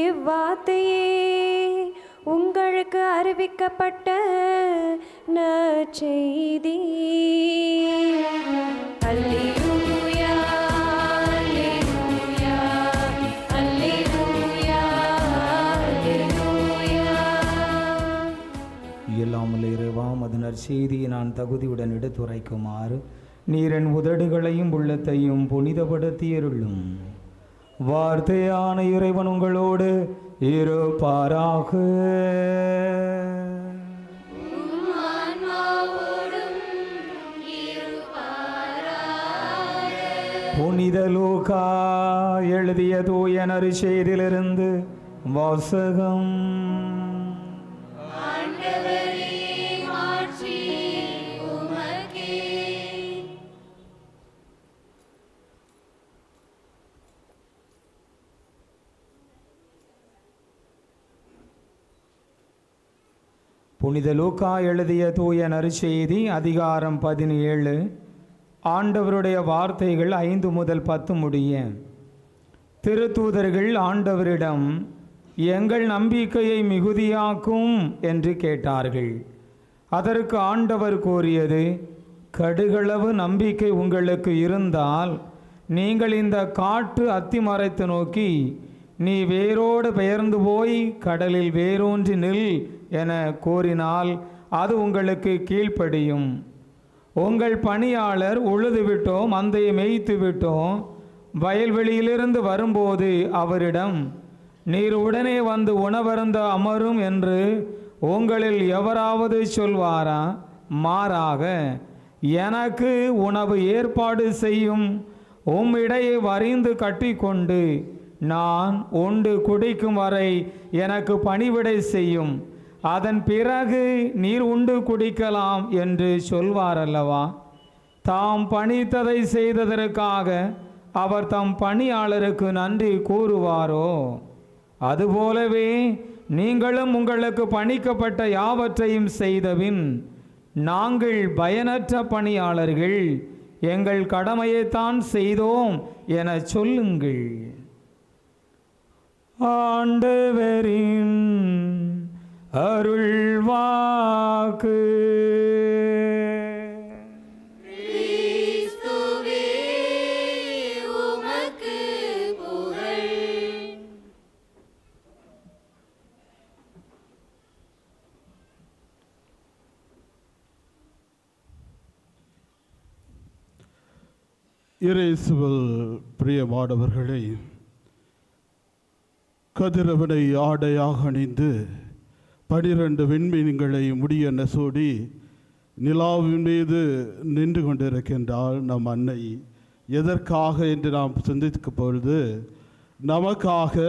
இவ்வார்த்தையே உங்களுக்கு அறிவிக்கப்பட்ட நற்செய்தி. அல்லேலூயா, அல்லேலூயா, அல்லேலூயா, அல்லேலூயா. இயலாமல் இறைவாம் அது நற்செய்தியை நான் தகுதியுடன் எடுத்துரைக்குமாறு நீர் என் உதடுகளையும் உள்ளத்தையும் புனிதப்படுத்தியருளும். வார்த்தையான இறைவன் உங்களோடு இருப்பாராக. புனித லூக்கா எழுதிய தூய நற்செய்தியிலிருந்து வாசகம். புனித லூக்கா எழுதிய தூய நற்செய்தி அதிகாரம் 17. ஆண்டவருடைய வார்த்தைகள் 5 முதல் 10 முடிய. திருத்தூதர்கள் ஆண்டவரிடம் எங்கள் நம்பிக்கையை மிகுதியாக்கும் என்று கேட்டார்கள். அதற்கு ஆண்டவர் கூறியது, கடுகளவு நம்பிக்கை உங்களுக்கு இருந்தால் நீங்கள் இந்த காட்டு அத்திமரத்தை நோக்கி, நீ வேரோடு பெயர்ந்து போய் கடலில் வேரூன்றி நில் என கூறினால் அது உங்களுக்கு கீழ்ப்படியும். உங்கள் பணியாளர் உழுதுவிட்டோ மந்தையை மேய்த்து விட்டோ வயல்வெளியிலிருந்து வரும்போது அவரிடம், நீர் உடனே வந்து உணவருந்த அமரும் என்று உங்களில் எவராவது சொல்வாரா? மாறாக, எனக்கு உணவு ஏற்பாடு செய்யும், இடையை வரிந்து கட்டிக்கொண்டு நான் உண்டு குடிக்கும் வரை எனக்கு பணிவிடை செய்யும், அதன் பிறகு நீர் உண்டு குடிக்கலாம் என்று சொல்வார் அல்லவா? தாம் பணித்ததை செய்ததற்காக அவர் தம் பணியாளருக்கு நன்றி கூறுவாரோ? அதுபோலவே நீங்களும் உங்களுக்கு பணிக்கப்பட்ட யாவற்றையும் செய்தபின், நாங்கள் பயனற்ற பணியாளர்கள், எங்கள் கடமையைத்தான் செய்தோம் என சொல்லுங்கள். ஆண்டவரின் அருள்வாக்கு. இயேசுவில் பிரியமானவர்களே, கதிரவனை ஆடையாக அணிந்து 12 விண்மீன்களை முடியென சூடி நிலாவின் மீது நின்று கொண்டிருக்கின்றால் நம் அன்னை எதற்காக என்று நாம் சிந்திக்கும் பொழுது, நமக்காக,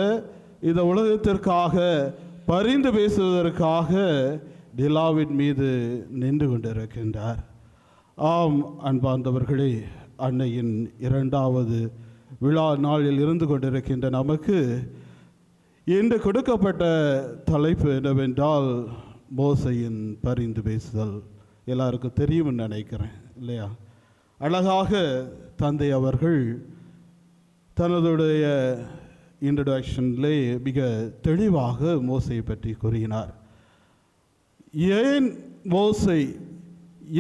இந்த உலகத்திற்காக பரிந்து பேசுவதற்காக நிலாவின் மீது நின்று கொண்டிருக்கின்றார். ஆம் அன்பார்ந்தவர்களே, அன்னையின் 2வது விழா நாளில் இருந்து கொண்டிருக்கின்ற நமக்கு இன்று கொடுக்கப்பட்ட தலைப்பு என்னவென்றால் மோசையின் பரிந்து பேசுதல். எல்லாருக்கும் தெரியும்னு நினைக்கிறேன் இல்லையா? அழகாக தந்தை அவர்கள் தனதுடைய இன்ட்ரடக்ஷன்லே மிக தெளிவாக மோசையை பற்றி கூறினார். ஏன் மோசை,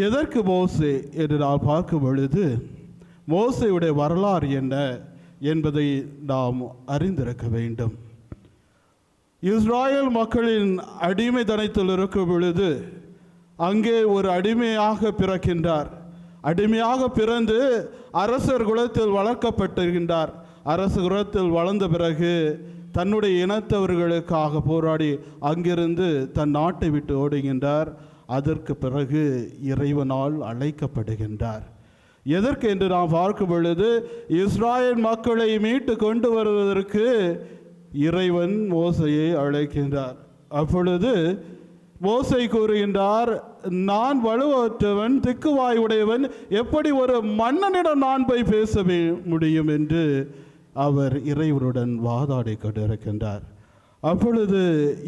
எதற்கு மோசே என்று நாம் பார்க்கும் பொழுது, மோசையுடைய வரலாறு என்ன என்பதை நாம் அறிந்திருக்க வேண்டும். இஸ்ராயல் மக்களின் அடிமைத்தனத்தில் இருக்கும் பொழுது அங்கே ஒரு அடிமையாக பிறக்கின்றார். அடிமையாக பிறந்து அரசர் குலத்தில் வளர்க்கப்பட்டிருக்கின்றார். அரசு குலத்தில் வளர்ந்த பிறகு தன்னுடைய இனத்தவர்களுக்காக போராடி அங்கிருந்து தன் நாட்டை விட்டு ஓடுகின்றார். அதற்கு பிறகு இறைவனால் அழைக்கப்படுகின்றார். எதற்கு என்று நாம் பார்க்கும் பொழுது, இஸ்ராயல் மக்களை மீட்டு கொண்டு வருவதற்கு இறைவன் மோசையை அழைக்கின்றார். அப்பொழுது மோசை கூறுகின்றார், நான் வலுவற்றவன், திக்குவாய் உடையவன், எப்படி ஒரு மன்னனிடம் நான் போய் பேச முடியும் என்று அவர் இறைவனுடன் வாதாடி கொண்டிருக்கின்றார். அப்பொழுது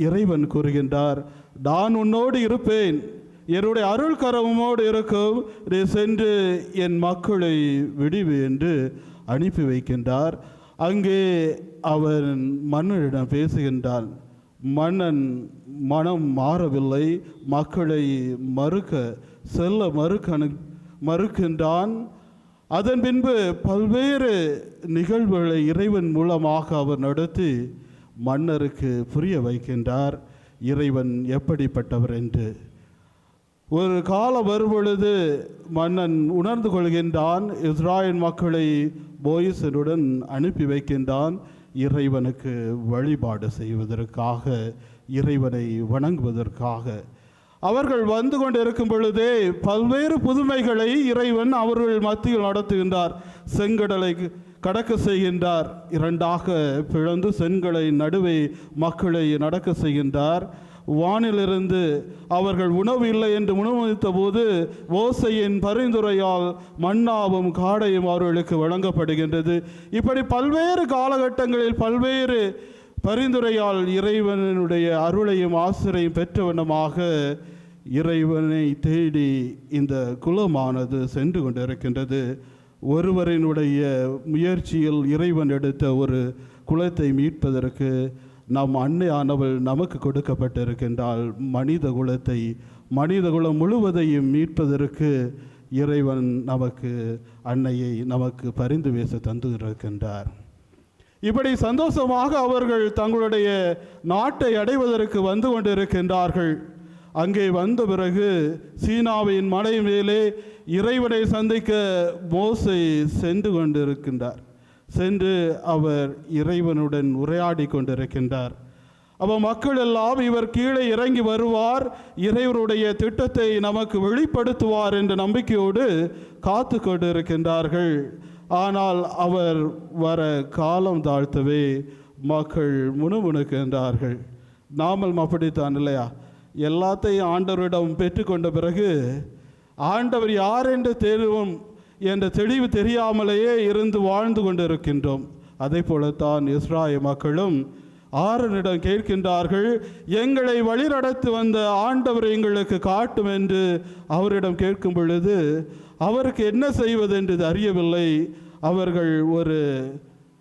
இறைவன் கூறுகின்றார், நான் உன்னோடு இருப்பேன், என்னுடைய அருள் கரமோடு இருக்கும், நீ சென்று என் மக்களை விடுவி என்று அனுப்பி வைக்கின்றார். அங்கே அவர் மன்னனிடம் பேசுகின்றான். மன்னன் மனம் மாறவில்லை, மக்களை மறுக்கின்றான். அதன் பின்பு பல்வேறு நிகழ்வுகளை இறைவன் மூலமாக அவர் நடத்தி மன்னருக்கு புரிய வைக்கின்றார் இறைவன் எப்படிப்பட்டவர் என்று. ஒரு காலம் வரும்பொழுது மன்னன் உணர்ந்து கொள்கின்றான். இஸ்ராயல் மக்களை மோசேயுடன் அனுப்பி வைக்கின்றான் இறைவனுக்கு வழிபாடு செய்வதற்காக, இறைவனை வணங்குவதற்காக. அவர்கள் வந்து கொண்டிருக்கும் பொழுதே பல்வேறு புதுமைகளை இறைவன் அவர்கள் மத்தியில் நடத்துகின்றார். செங்கடலை கடக்க செய்கின்றார், 2ஆக பிளந்து செங்கடலை நடுவே மக்களை நடக்க செய்கின்றார். வானிலிருந்து அவர்கள் உணவு இல்லை என்று முன்வைத்த போது மோசையின் பரிந்துரையால் மன்னாவும் காடையும் அவர்களுக்கு வழங்கப்படுகின்றது. இப்படி பல்வேறு காலகட்டங்களில் பல்வேறு பரிந்துரையால் இறைவனுடைய அருளையும் ஆசிரையும் பெற்ற வண்ணமாக இறைவனை தேடி இந்த குலமானது சென்று கொண்டிருக்கின்றது. ஒருவரினுடைய முயற்சியில் இறைவன் எடுத்த ஒரு குலத்தை மீட்பதற்கு நம் அன்னையானவள் நமக்கு கொடுக்கப்பட்டிருக்கின்றால், மனித குலம் முழுவதையும் மீட்பதற்கு இறைவன் நமக்கு அன்னையை நமக்கு பரிந்து பேச தந்து இருக்கின்றார். இப்படி சந்தோஷமாக அவர்கள் தங்களுடைய நாட்டை அடைவதற்கு வந்து கொண்டிருக்கின்றார்கள். அங்கே வந்த பிறகு சீனாவின் மலை மேலே இறைவனை சந்திக்க மோசே சென்று கொண்டிருக்கின்றார். சென்று அவர் இறைவனுடன் உரையாடி கொண்டிருக்கின்றார். அப்போ மக்கள் எல்லாம் இவர் கீழே இறங்கி வருவார், இறைவனுடைய திட்டத்தை நமக்கு வெளிப்படுத்துவார் என்ற நம்பிக்கையோடு காத்து கொண்டிருக்கின்றார்கள். ஆனால் அவர் வர காலம் தாழ்த்தவே மக்கள் முணுமுணுக்கின்றார்கள். நாமல் அப்படித்தான் இல்லையா? எல்லாத்தையும் ஆண்டவரிடம் பெற்றுக்கொண்ட பிறகு ஆண்டவர் யார் என்று தேடுவோம், என்ற தெளிவு தெரியாமலேயே இருந்து வாழ்ந்து கொண்டிருக்கின்றோம். அதே போலத்தான் இஸ்ராயேல் மக்களும் ஆரோனிடம் கேட்கின்றார்கள், எங்களை வழிநடத்தி வந்த ஆண்டவர் எங்களுக்கு காட்டும் என்று அவரிடம் கேட்கும் பொழுது அவருக்கு என்ன செய்வதென்று அறியவில்லை. அவர்கள் ஒரு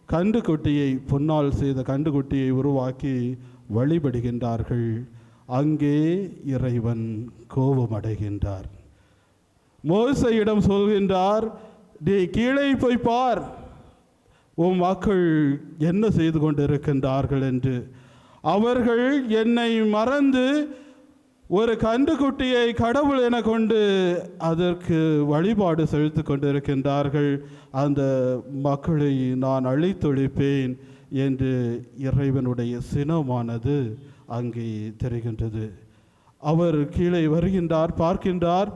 கன்றுக்குட்டியை, பொன்னால் செய்த கன்றுக்குட்டியை உருவாக்கி வழிபடுகின்றார்கள். அங்கே இறைவன் கோபமடைகின்றார். மோசேயிடம் சொல்கின்றார், நீ கீழே போய் பார், உன் மக்கள் என்ன செய்து கொண்டிருக்கின்றார்கள் என்று. அவர்கள் என்னை மறந்து ஒரு கன்றுக்குட்டியை கடவுள் என கொண்டு அதற்கு வழிபாடு செலுத்தி கொண்டிருக்கின்றார்கள். அந்த மக்களை நான் அழித்தொழிப்பேன் என்று இறைவனுடைய சினமானது அங்கே தெரிகின்றது. அவர் கீழே வருகின்றார், பார்க்கின்றார்,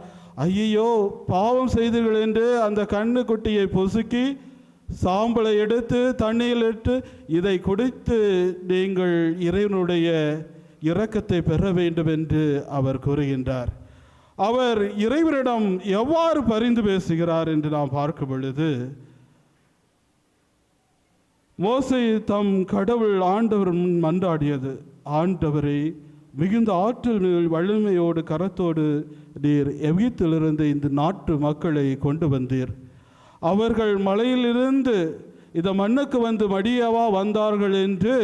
ஐயோ பாவம் செய்தீர்கள் என்று அந்த கன்றுக்குட்டியை பொசுக்கி சாம்பலை எடுத்து தண்ணீரில் இட்டு இதை குடித்து நீங்கள் இறைவனுடைய இரக்கத்தை பெற வேண்டும் என்று அவர் கூறுகின்றார். அவர் இறைவனிடம் எவ்வாறு பரிந்து பேசுகிறார் என்று நாம் பார்க்கும் பொழுது, மோசே தம் கடவுள் ஆண்டவர் முன் மன்றாடியது, ஆண்டவரை மிகுந்த ஆற்றல் வலிமையோடு கரத்தோடு நீர் எகிப்திலிருந்து இந்த நாட்டு மக்களை கொண்டு வந்தீர். அவர்கள் மலையிலிருந்து இந்த மண்ணுக்கு வந்து மடியவா வந்தார்கள் என்று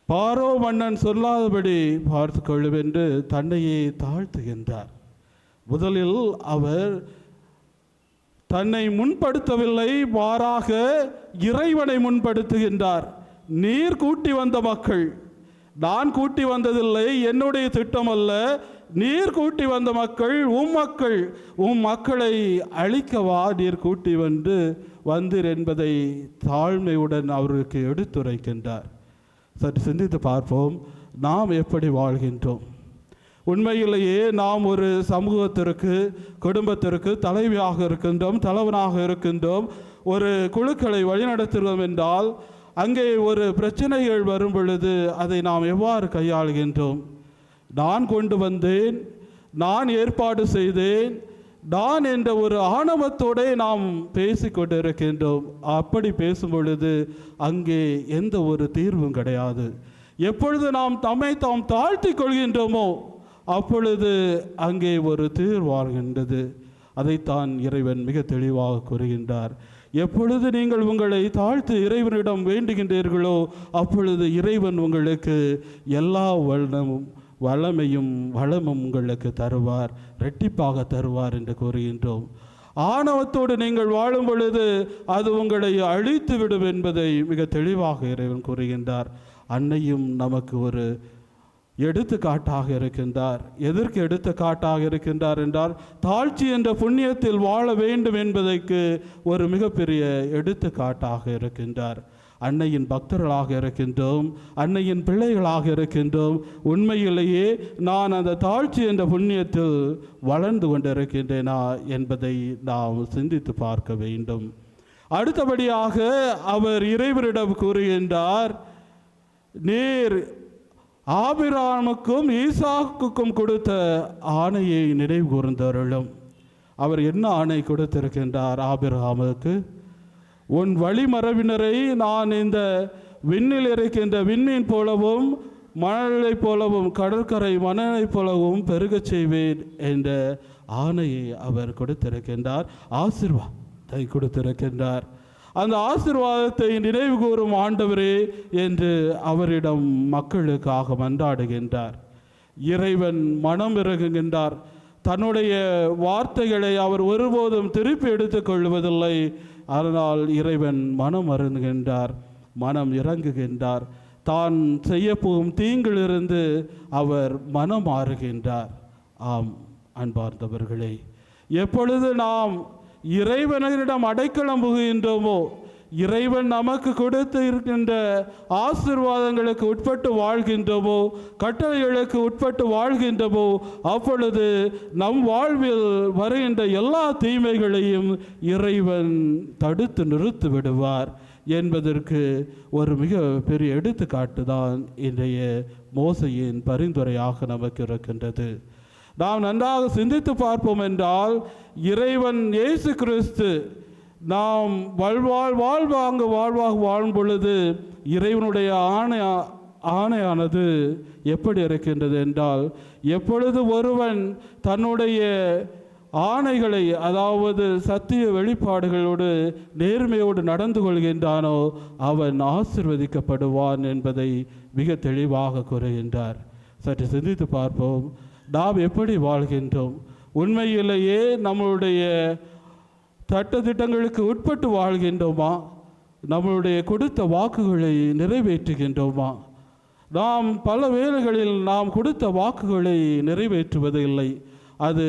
பாரோ மன்னன் சொல்லாதபடி பார்த்து கொள்ளுவென்று தன்னையே தாழ்த்துகின்றார். முதலில் அவர் தன்னை முன்படுத்தவில்லை, மாறாக இறைவனை முன்படுத்துகின்றார். நீர் கூட்டி வந்த மக்கள், நான் கூட்டி வந்ததில்லை, என்னுடைய திட்டம் அல்ல, நீர் கூட்டி வந்த மக்கள், உம் மக்களை அழிக்கவா நீர் கூட்டி வந்தீர் என்பதை தாழ்மையுடன் அவருக்கு எடுத்துரைக்கின்றார். சற்று சிந்தித்து பார்ப்போம், நாம் எப்படி வாழ்கின்றோம்? உண்மையிலேயே நாம் ஒரு சமூகத்திற்கு, குடும்பத்திற்கு தலைவியாக இருக்கின்றோம், தலைவனாக இருக்கின்றோம், ஒரு குழுக்களை வழிநடத்துகிறோம் என்றால் அங்கே ஒரு பிரச்சனைகள் வரும் பொழுது அதை நாம் எவ்வாறு கையாளுகின்றோம்? நான் கொண்டு வந்தேன், நான் ஏற்பாடு செய்தேன், நான் என்ற ஒரு ஆணவத்தோடு நாம் பேசிக்கொண்டிருக்கின்றோம். அப்படி பேசும் பொழுது அங்கே எந்த ஒரு தீர்வும் கிடையாது. எப்பொழுது நாம் தாம் தாழ்த்தி கொள்கின்றோமோ அப்பொழுது அங்கே ஒரு தீர்வாகின்றது. அதைத்தான் இறைவன் மிக தெளிவாக கூறுகின்றார். எப்பொழுது நீங்கள் உங்களை தாழ்த்து இறைவனிடம் வேண்டுகின்றீர்களோ அப்பொழுது இறைவன் உங்களுக்கு எல்லா வளமையும் வளமும் உங்களுக்கு தருவார், இரட்டிப்பாக தருவார் என்று கூறுகின்றோம். ஆணவத்தோடு நீங்கள் வாழும் பொழுது அது உங்களை அழித்து விடும் என்பதை மிக தெளிவாக இறைவன் கூறுகின்றார். அன்னையும் நமக்கு ஒரு எடுத்துக்காட்டாக இருக்கின்றார். எதற்கு எடுத்துக்காட்டாக இருக்கின்றார் என்றால், தாழ்ச்சி என்ற புண்ணியத்தில் வாழ வேண்டும் என்பதற்கு ஒரு மிகப்பெரிய எடுத்துக்காட்டாக இருக்கின்றார். அன்னையின் பக்தர்களாக இருக்கின்றோம், அன்னையின் பிள்ளைகளாக இருக்கின்றோம். உண்மையிலேயே நான் அந்த தாழ்ச்சி என்ற புண்ணியத்தில் வளர்ந்து கொண்டிருக்கின்றேனா என்பதை நாம் சிந்தித்து பார்க்க வேண்டும். அடுத்தபடியாக அவர் இறைவனிடம் கூறுகின்றார், நீர் ஆபிரகாமுக்கும் ஈசாக்குக்கும் கொடுத்த ஆணையை நினைவு கூர்ந்தருளும். அவர் என்ன ஆணை கொடுத்திருக்கின்றார் ஆபிரகாமுக்கு? உன் வழிமரபினரை நான் இந்த விண்ணில் இருக்கின்ற விண்மீன் போலவும் மணலை போலவும் கடற்கரை மணலை போலவும் பெருகச் செய்வேன் என்ற ஆணையை அவர் கொடுத்திருக்கின்றார், ஆசீர்வாதத்தை கொடுத்திருக்கின்றார். அந்த ஆசீர்வாதத்தை நினைவு கூறும் ஆண்டவரே என்று அவரிடம் மக்களுக்காக மன்றாடுகின்றார். இறைவன் மனம் இறங்குகின்றார். தன்னுடைய வார்த்தைகளை அவர் ஒருபோதும் திருப்பி எடுத்துக்கொள்வதில்லை. அதனால் இறைவன் மனம் அருந்துகின்றார், மனம் இறங்குகின்றார். தான் செய்யப்போகும் தீங்கிலிருந்து அவர் மனம் மாறுகின்றார். ஆம் அன்பார்ந்தவர்களே, எப்பொழுது நாம் இறைவனிடம் அடைக்கலம் புகுகின்றோமோ, இறைவன் நமக்கு கொடுத்து இருக்கின்ற ஆசீர்வாதங்களுக்கு உட்பட்டு வாழ்கின்றோமோ, கட்டளைகளுக்கு உட்பட்டு வாழ்கின்றமோ, அப்பொழுது நம் வாழ்வில் வருகின்ற எல்லா தீமைகளையும் இறைவன் தடுத்து நிறுத்தி விடுவார் என்பதற்கு ஒரு மிக பெரிய எடுத்துக்காட்டு தான் இன்றைய மோசையின் பரிந்துரையாக நமக்கு இருக்கின்றது. நாம் நன்றாக சிந்தித்து பார்ப்போம் என்றால் இறைவன் இயேசு கிறிஸ்து நாம் வாழ்வாக வாழும் பொழுது இறைவனுடைய ஆணையானது எப்படி இருக்கின்றது என்றால், எப்பொழுது ஒருவன் தன்னுடைய ஆணைகளை, அதாவது சத்திய வெளிப்பாடுகளோடு நேர்மையோடு நடந்து கொள்கின்றானோ அவன் ஆசிர்வதிக்கப்படுவான் என்பதை மிக தெளிவாக கூறுகின்றார். சற்று சிந்தித்து பார்ப்போம். நாம் எப்படி வாழ்கின்றோம்? உண்மையிலேயே நம்மளுடைய சட்டதிட்டங்களுக்கு உட்பட்டு வாழ்கின்றோமா? நம்மளுடைய கொடுத்த வாக்குகளை நிறைவேற்றுகின்றோமா? நாம் பல வேளைகளில் நாம் கொடுத்த வாக்குகளை நிறைவேற்றுவது இல்லை. அது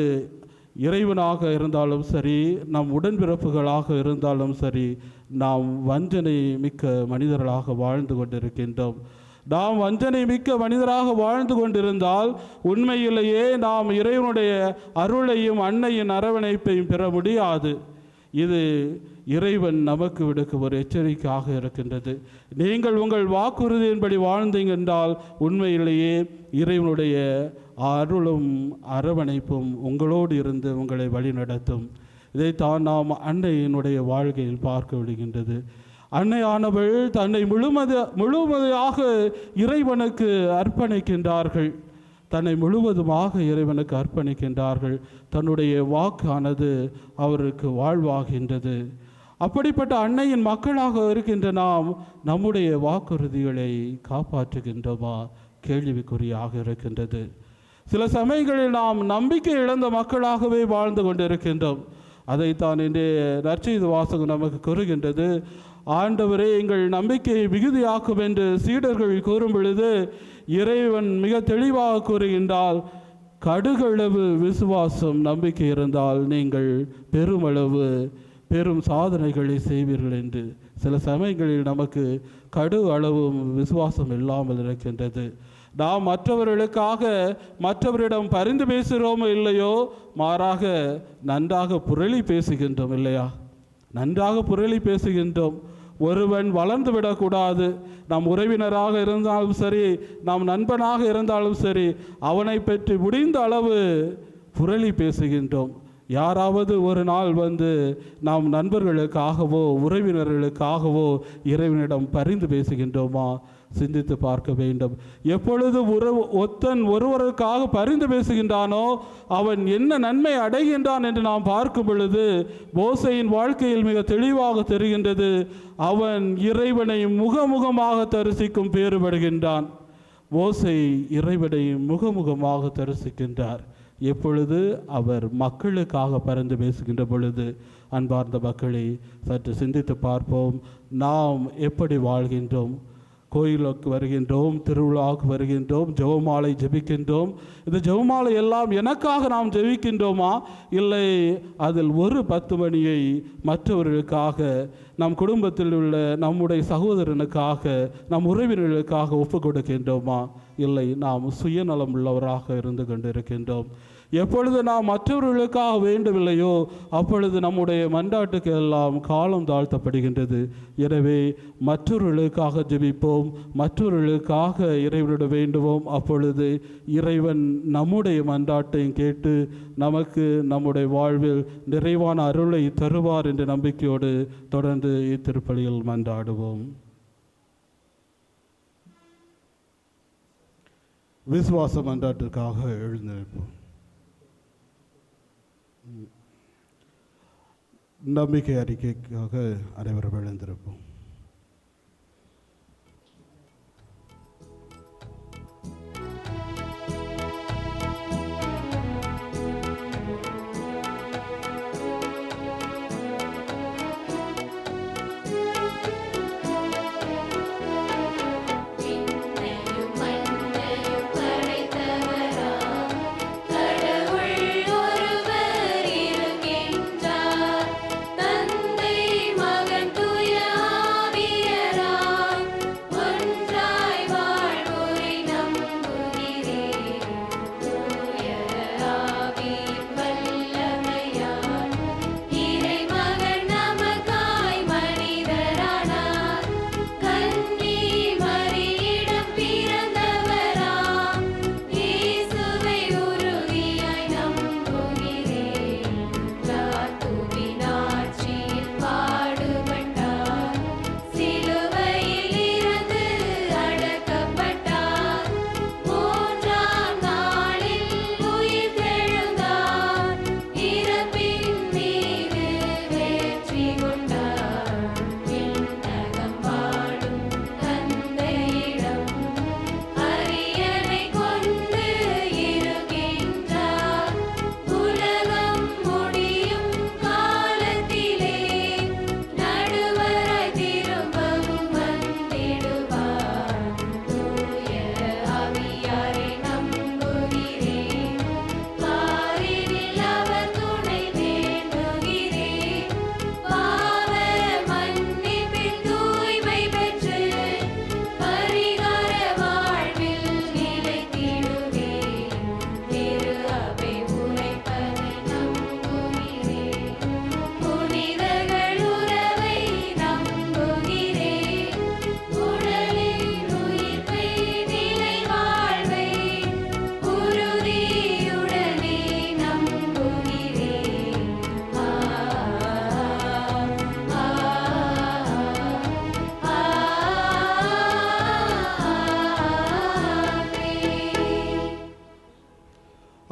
இறைவனாக இருந்தாலும் சரி, நம் உடன்பிறப்புகளாக இருந்தாலும் சரி, நாம் வஞ்சனை மிக்க மனிதர்களாக வாழ்ந்து கொண்டிருக்கின்றோம். நாம் வஞ்சனை மிக்க மனிதராக வாழ்ந்து கொண்டிருந்தால் உண்மையிலேயே நாம் இறைவனுடைய அருளையும் அன்னையின் அரவணைப்பையும் பெற முடியாது. இது இறைவன் நமக்கு விடுக்கும் ஒரு எச்சரிக்கையாக இருக்கின்றது. நீங்கள் உங்கள் வாக்குறுதியின்படி வாழ்ந்தீங்க என்றால் உண்மையிலேயே இறைவனுடைய அருளும் அரவணைப்பும் உங்களோடு இருந்து உங்களை வழிநடத்தும். இதைத்தான் நாம் அன்னையினுடைய வாழ்க்கையில் பார்க்க விடுகின்றது. அன்னையானவள் தன்னை முழுமையாக இறைவனுக்கு அர்ப்பணிக்கின்றார்கள். தன்னை முழுவதுமாக இறைவனுக்கு அர்ப்பணிக்கின்றார்கள். தன்னுடைய வாக்கானது அவருக்கு வாழ்வாகின்றது. அப்படிப்பட்ட அன்னையின் மக்களாக இருக்கின்ற நாம் நம்முடைய வாக்குறுதிகளை காப்பாற்றுகின்றோமா? கேள்விக்குறியாக இருக்கின்றது. சில சமயங்களில் நாம் நம்பிக்கை இழந்த மக்களாகவே வாழ்ந்து கொண்டிருக்கின்றோம். அதைத்தான் இன்றைய நற்செய்தி வாசகம் நமக்கு கூறுகின்றது. ஆண்டவரே, எங்கள் நம்பிக்கையை மிகுதியாக்கும் என்று சீடர்கள் கூறும் பொழுது இறைவன் மிக தெளிவாக கூறுகின்றால், கடுகளவு விசுவாசம் நம்பிக்கை இருந்தால் நீங்கள் பெரும் சாதனைகளை செய்வீர்கள் என்று. சில சமயங்களில் நமக்கு கடு அளவும் விசுவாசம் இல்லாமல் இருக்கின்றது. நாம் மற்றவரிடம் பரிந்து பேசுகிறோமோ இல்லையோ, மாறாக நன்றாக புரளி பேசுகின்றோம் இல்லையா? நன்றாக புரளி பேசுகின்றோம். ஒருவன் வளர்ந்து விடக்கூடாது. நம் உறவினராக இருந்தாலும் சரி, நாம் நண்பனாக இருந்தாலும் சரி, அவனை பற்றி முடிந்த அளவு புரளி பேசுகின்றோம். யாராவது ஒரு நாள் வந்து நாம் நண்பர்களுக்காகவோ உறவினர்களுக்காகவோ இறைவனிடம் பரிந்து பேசுகின்றோமா? சிந்தித்து பார்க்க வேண்டும். எப்பொழுது ஒருவருக்காக பரிந்து பேசுகின்றானோ அவன் என்ன நன்மை அடைகின்றான் என்று நாம் பார்க்கும் பொழுது மோசேயின் வாழ்க்கையில் மிக தெளிவாக தெரிகின்றது. அவன் இறைவனை முகமுகமாக தரிசிக்கும் பேறு பெறுகின்றான். மோசே இறைவனை முகமுகமாக தரிசிக்கின்றார். எப்பொழுது அவர் மக்களுக்காக பரிந்து பேசுகின்ற பொழுது. அன்பார்ந்த மக்களை சற்று சிந்தித்து பார்ப்போம். நாம் எப்படி வாழ்கின்றோம்? கோயிலுக்கு வருகின்றோம், திருவிழாவுக்கு வருகின்றோம், ஜெபமாலை ஜெபிக்கின்றோம். இந்த ஜெபமாலை எல்லாம் எனக்காக நாம் ஜெபிக்கின்றோமா? இல்லை அதில் ஒரு 10 மணியை மற்றவர்களுக்காக, நம் குடும்பத்தில் உள்ள நம்முடைய சகோதரனுக்காக, நம் உறவினர்களுக்காக ஒப்பு கொடுக்கின்றோமா? இல்லை, நாம் சுயநலம் உள்ளவராக இருந்து கொண்டிருக்கின்றோம். எப்பொழுது நாம் மற்றவர்களுக்காக வேண்டவில்லையோ அப்பொழுது நம்முடைய மன்றாட்டுக்கு எல்லாம் காலம் தாழ்த்தப்படுகின்றது. எனவே மற்றவர்களுக்காக ஜெபிப்போம், மற்றவர்களுக்காக இறைவனிடம் வேண்டுவோம். அப்பொழுது இறைவன் நம்முடைய மன்றாட்டையும் கேட்டு நமக்கு நம்முடைய வாழ்வில் நிறைவான அருளை தருவார் என்ற நம்பிக்கையோடு தொடர்ந்து இத்திருப்பலியில் மன்றாடுவோம். விசுவாச மன்றாட்டிற்காக எழுந்திருப்போம். நம்பிக்கை அறிக்கைக்காக அனைவரும் எழுந்திருப்போம். தந்தை மகன் தூய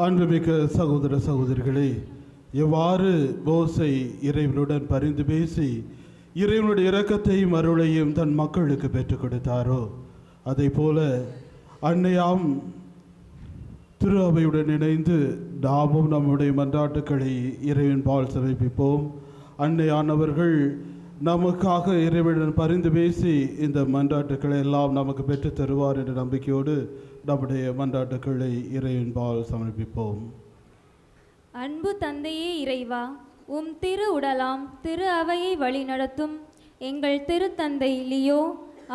அன்புமிக்க சகோதர சகோதரிகளே, எவ்வாறு மோசே இறைவனுடன் பரிந்து பேசி இறைவனுடைய இரக்கத்தையும் அருளையும் தன் மக்களுக்கு பெற்றுக் கொடுத்தாரோ, அதை போல அன்னையாம் திரு அவையுடன் இணைந்து நாமும் நம்முடைய மன்றாட்டுக்களை இறைவன் பால் சமர்ப்பிப்போம். அன்னையானவர்கள் நமக்காக இறைவனுடன் பரிந்து பேசி இந்த மன்றாட்டுக்களை எல்லாம் நமக்கு பெற்றுத் தருவார் என்ற நம்பிக்கையோடு நம்முடைய மன்றாட்டுக்களை இறைவன்பால் சமர்ப்பிப்போம். அன்பு தந்தையே இறைவா, உம் திரு உடலாம் திரு அவையை வழிநடத்தும் எங்கள் திருத்தந்தை லியோ,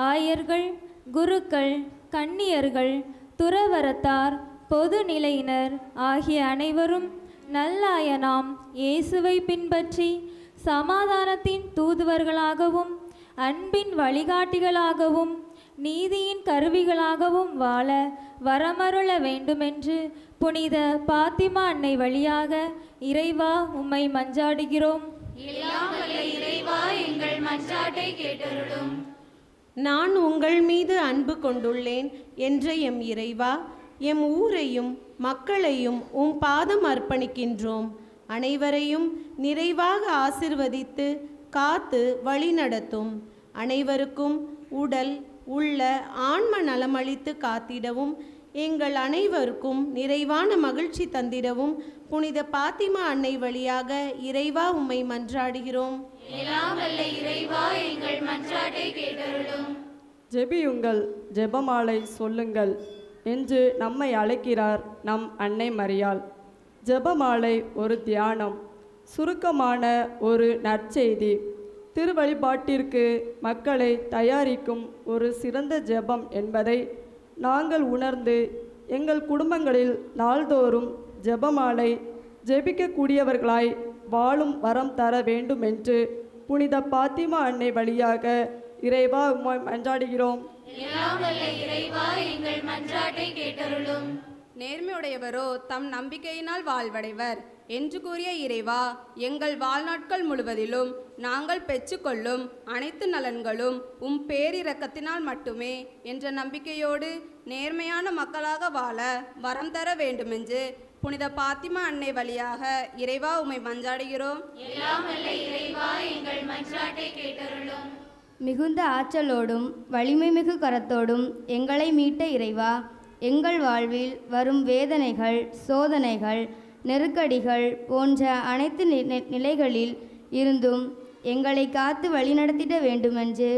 ஆயர்கள், குருக்கள், கன்னியர்கள், துறவரத்தார், பொது நிலையினர் ஆகிய அனைவரும் நல்லாயனாம் இயேசுவை பின்பற்றி சமாதானத்தின் தூதுவர்களாகவும் அன்பின் வழிகாட்டிகளாகவும் நீதியின் கருவிகளாகவும் வாழ வரமருள வேண்டுமென்று புனித பாத்திமா அன்னை வழியாக இறைவா உம்மை மன்றாடுகிறோம். இறைவா, எங்கள் மன்றாட்டை கேட்டருளும். நான் உங்கள் மீது அன்பு கொண்டுள்ளேன் என்ற எம் இறைவா, எம் ஊரையும் மக்களையும் உம் பாதம் அர்ப்பணிக்கின்றோம். அனைவரையும் நிறைவாக ஆசிர்வதித்து காத்து வழிநடத்தும். அனைவருக்கும் உடல் உள்ள ஆன்ம நலமளித்து காத்திடவும் எங்கள் அனைவருக்கும் நிறைவான மகிழ்ச்சி தந்திடவும் புனித பாத்திமா அன்னை வழியாக இறைவா உம்மை மன்றாடுகிறோம். இறைவா, எங்கள் மன்றாட்டை கேட்டருளும். ஜெபியுங்கள், ஜெபமாலை சொல்லுங்கள் என்று நம்மை அழைக்கிறார் நம் அன்னை மரியாள். ஜெபமாலை ஒரு தியானம், சுருக்கமான ஒரு நற்செய்தி, திருவழிபாட்டிற்கு மக்களை தயாரிக்கும் ஒரு சிறந்த ஜெபம் என்பதை நாங்கள் உணர்ந்து எங்கள் குடும்பங்களில் நாள்தோறும் ஜெபமாலை ஜெபிக்கக்கூடியவர்களாய் வாழும் வரம் தர வேண்டும் என்று புனித பாத்திமா அன்னை வழியாக இறைவா உம்மை மன்றாடுகிறோம். இறைவா, எங்கள் மன்றாட்டை கேட்டருளும். நேர்மையுடையவரோ தம் நம்பிக்கையினால் வாழ்வடைவர் என்று கூறிய இறைவா, எங்கள் வாழ்நாட்கள் முழுவதிலும் நாங்கள் பெற்றுக்கொள்ளும் அனைத்து நலன்களும் உம் பேரிரக்கத்தினால் மட்டுமே என்ற நம்பிக்கையோடு நேர்மையான மக்களாக வாழ வரம் தர வேண்டுமென்று புனித பாத்திமா அன்னை வழியாக இறைவா உம்மை மன்றாடுகிறோம். இறைவா, எங்கள் மன்றாட்டை கேட்டருளும். மிகுந்த ஆற்றலோடும் வலிமை மிகு கரத்தோடும் எங்களை மீட்ட இறைவா, எங்கள் வாழ்வில் வரும் வேதனைகள், சோதனைகள், நெருக்கடிகள் போன்ற அனைத்து நிலைகளில் இருந்தும் எங்களை காத்து வழிநடத்திட வேண்டுமென்று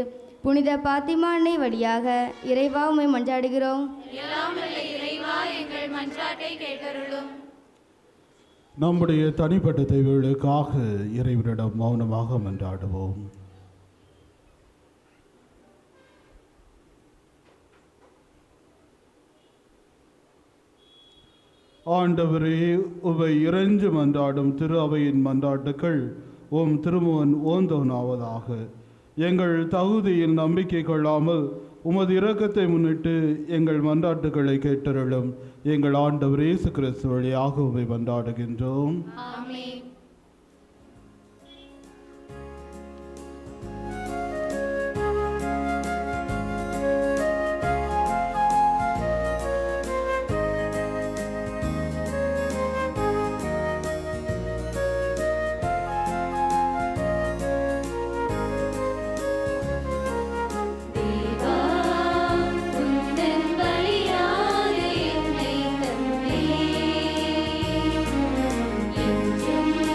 புனித பாத்திமா அன்னை வழியாக இறைவா உம்மை மன்றாடுகிறோம். இறைவா, எங்கள் மன்றாட்டை கேட்டருளும். நம்முடைய தனிப்பட்ட தேவைகளுக்காக இறைவனிடம் மௌனமாக மன்றாடுவோம். ஆண்டவரே, உவை இறைஞ்சு மன்றாடும் திரு அவையின் மன்றாட்டுக்கள் ஓம் திருமுகன் ஓந்தவனாவதாக. எங்கள் தகுதியில் நம்பிக்கை கொள்ளாமல் உமது இரக்கத்தை முன்னிட்டு எங்கள் மன்றாட்டுக்களை கேட்டருளும். எங்கள் ஆண்டவர் இயேசு கிறிஸ்து வழியாக உவை மன்றாடுகின்றோம். என்றும்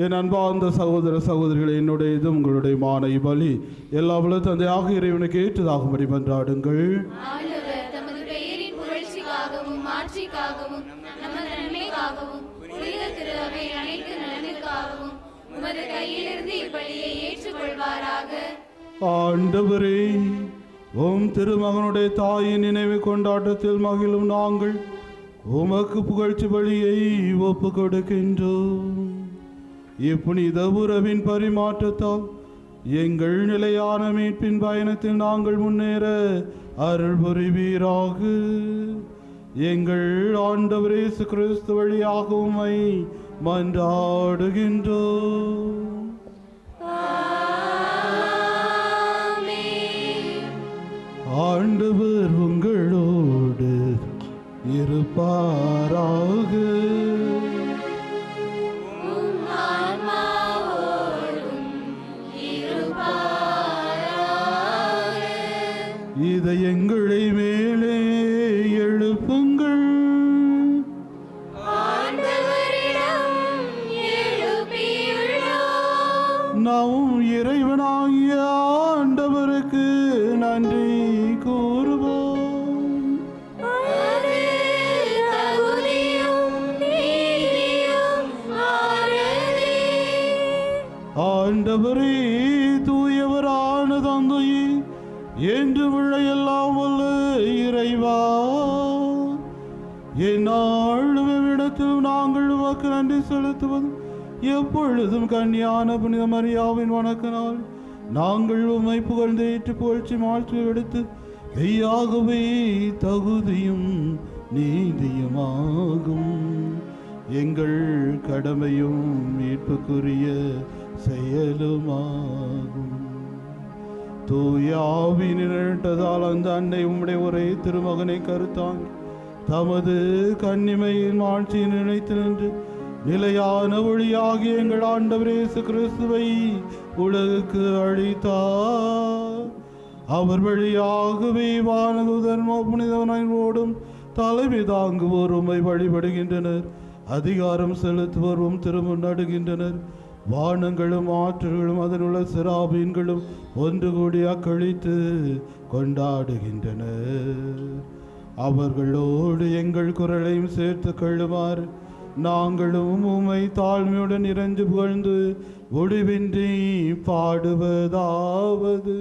என் அன்பார்ந்த சகோதர சகோதரிகளை, என்னுடைய இது உங்களுடைய மானை பலி எல்லா உள்ள தந்தையாக இறைவனுக்கு ஏற்றதாகும்படி மன்றாடுங்கள். ஆண்டவர் தமது பெயரின் புகழ்ச்சிக்காகவும் மாட்சிக்காகவும் நமது நன்மைக்காகவும் புனித திரு அவை அனைத்து நலனுக்காகவும் உமது கையிலிருந்து இப்பலியை ஏற்றுக்கொள்வாராக. ஆண்டவரே, உம் திருமகனுடைய தாயின் நினைவு கொண்டாட்டத்தில் மகிழும் நாங்கள் உமக்கு புகழ்ச்சி பலியை ஒப்பு கொடுக்கின்றோம். இப்புனித உறவின் பரிமாற்றத்தால் எங்கள் நிலையான மீட்பின் பயணத்தில் நாங்கள் முன்னேற அருள் புரிவீராக. எங்கள் ஆண்டவர் இயேசு கிறிஸ்து வழியாக உம்மை மன்றாடுகின்றோம். ஆண்டவர் உங்களோடு இருப்பாராக. இதயங்களை மேலே எழுப்புங்கள். நாம் இறைவனாகிய ஆண்டவருக்கு நன்றி கூறுவோம். ஆண்டவரே, தூயவரான தந்தையே, என்று விழையெல்லாம் வல்ல இறைவா, எந்நாளும் எவ்விடத்திலும் நாங்கள் உமக்கு நன்றி செலுத்துவது எப்பொழுதும் கன்னியான புனித மரியாவின் வணக்க நாள் நாங்கள் உம்மை புகழ்ந்து ஏற்று புகழ்ச்சி மாற்றி எடுத்து மெய்யாகவே தகுதியும் நீதியுமாகும். எங்கள் கடமையும் மீட்புக்குரிய செயலுமாகும். தூயாவின் இரண்டதால் அந்த அன்னை உம்முடைய ஒரே திருமகனை கருத்தாங்கி தமது கன்னிமையின் ஆட்சியை நினைத்து நின்று நிலையான ஒளியாகி எங்கள் ஆண்டவர் இயேசு கிறிஸ்துவை உலகுக்கு அளித்தார். அவர் வழியாகவே வானதூதர் புனிதவனோடும் தலைமை தாங்குவோர் உம்மை வழிபடுகின்றனர். அதிகாரம் செலுத்துவோரும் திரும்ப நடுகின்றனர். வானங்களும் ஆற்றுகளும் அதனுள்ள சிராபீன்களும் ஒன்று கூடி அக்களித்து கொண்டாடுகின்றனர். அவர்களோடு எங்கள் குரலையும் சேர்த்து கொள்ளுமாறு நாங்களும் உம்மை தாழ்மையுடன் இறைஞ்சு புகழ்ந்து முடிவின்றி பாடுவதாவது.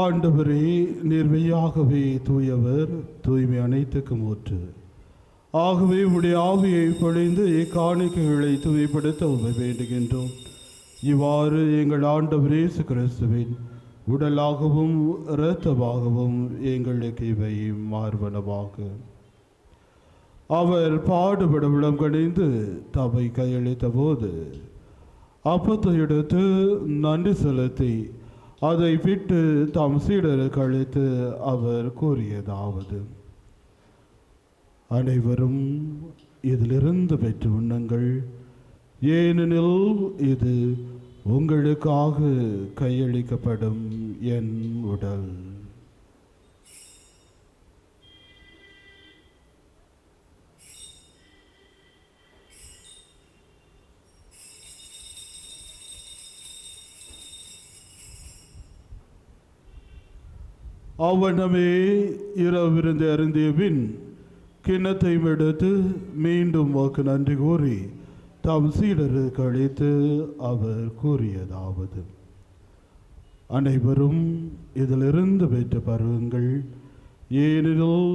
ஆண்டவரே, நீர்மையாகவே தூயவர், தூய்மை அனைத்துக்கும் ஊற்று. ஆகவே உடைய ஆவியை பொழிந்து இக்காணிக்கைகளை தூய்மைப்படுத்த உண்மை வேண்டுகின்றோம். இவ்வாறு எங்கள் ஆண்டவர் இயேசு கிறிஸ்துவின் உடலாகவும் இரத்தமாகவும் எங்களுக்கு இவை மார்பனவாக. அவர் பாடுபட விடம் கணிந்து தம்மை கையளித்த போது அப்பத்தை எடுத்து நன்றி செலுத்தி அதை விட்டு தம் சீடருக்கு அளித்து அவர் கூறியதாவது: அனைவரும் இதிலிருந்து பெற்று உண்ணுங்கள், ஏனெனில் இது உங்களுக்காக கையளிக்கப்படும் என் உடல். அவ்வண்ணமே இரவிருந்து அருந்திய பின் கிண்ணத்தை எடுத்து மீண்டும் வாக்கு நன்றி கூறி தம் சீடருக்கு அளித்து அவர் கூறியதாவது: அனைவரும் இதிலிருந்து பெற்று பருகுங்கள், ஏனெனில்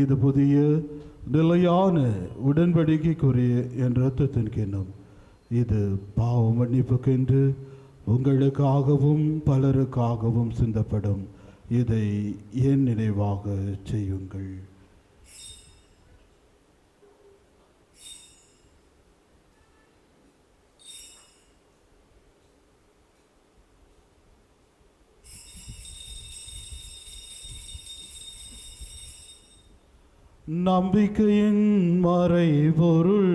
இது புதிய நிலையான உடன்படிக்கைக்குரிய என் இரத்தத்தின் கிண்ணம். இது பாவ மன்னிப்புக்கென்று உங்களுக்காகவும் பலருக்காகவும் சிந்தப்படும். இதை என் நினைவாக செய்யுங்கள். நம்பிக்கையின் மறைபொருள்.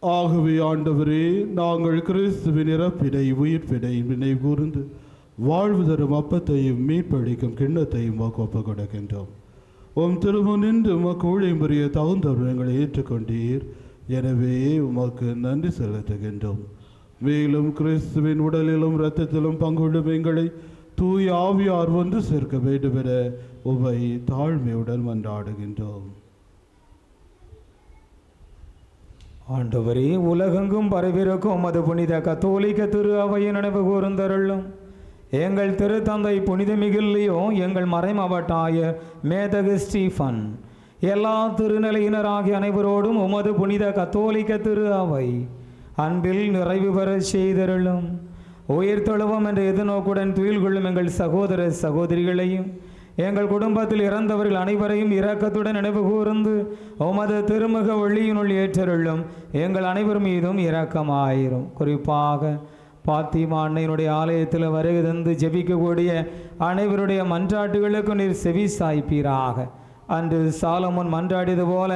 ஆகவே ஆண்டவரே, நாங்கள் கிறிஸ்துவின் இறப்பினை உயிர்ப்பினை நினைவு கூர்ந்து வாழ்வு தரும் அப்பத்தையும் மீட்பளிக்கும் கிண்ணத்தையும் ஒப்புக் கொடுக்கின்றோம். உம் திருமுன் நின்று உமக்கு ஊழியம் புரிய தகுந்தவர்களை ஏற்றுக்கொண்டீர். எனவே உமக்கு நன்றி செலுத்துகின்றோம். மேலும் கிறிஸ்துவின் உடலிலும் இரத்தத்திலும் பங்குள்ளும் எங்களை தூய ஆவியார் ஒன்று சேர்க்க வேண்டும் என உம்மை தாழ்மையுடன் மன்றாடுகின்றோம். ஆண்டவரே, உலகெங்கும் பரவிருக்கும் உமது புனித கத்தோலிக்க திரு அவையை நினைவு கூர்ந்தருளும். எங்கள் திருத்தந்தை புனித மிகில்லியோ, எங்கள் மறைமாவட்டாய மேதகு ஸ்டீஃபன், எல்லா திருநிலையினராகிய அனைவரோடும் உமது புனித கத்தோலிக்க திரு அவை அன்பில் நிறைவு பெற செய்தருளும். உயிர் தொழுவோம் என்ற எதிர்நோக்குடன் துயில் கொள்ளும் எங்கள் சகோதர சகோதரிகளையும் எங்கள் குடும்பத்தில் இறந்தவர்கள் அனைவரையும் இரக்கத்துடன் நினைவு கூர்ந்து உமது திருமுக ஒளியினுள் ஏற்றருளும். எங்கள் அனைவர் மீதும் இரக்கமாயிரும். குறிப்பாக பாத்திமா அன்னையினுடைய ஆலயத்தில் வருகை தந்து ஜெபிக்கக்கூடிய அனைவருடைய மன்றாட்டுகளுக்கு நீர் செவி சாய்ப்பீராக. அன்று சாலமோன் மன்றாடியது போல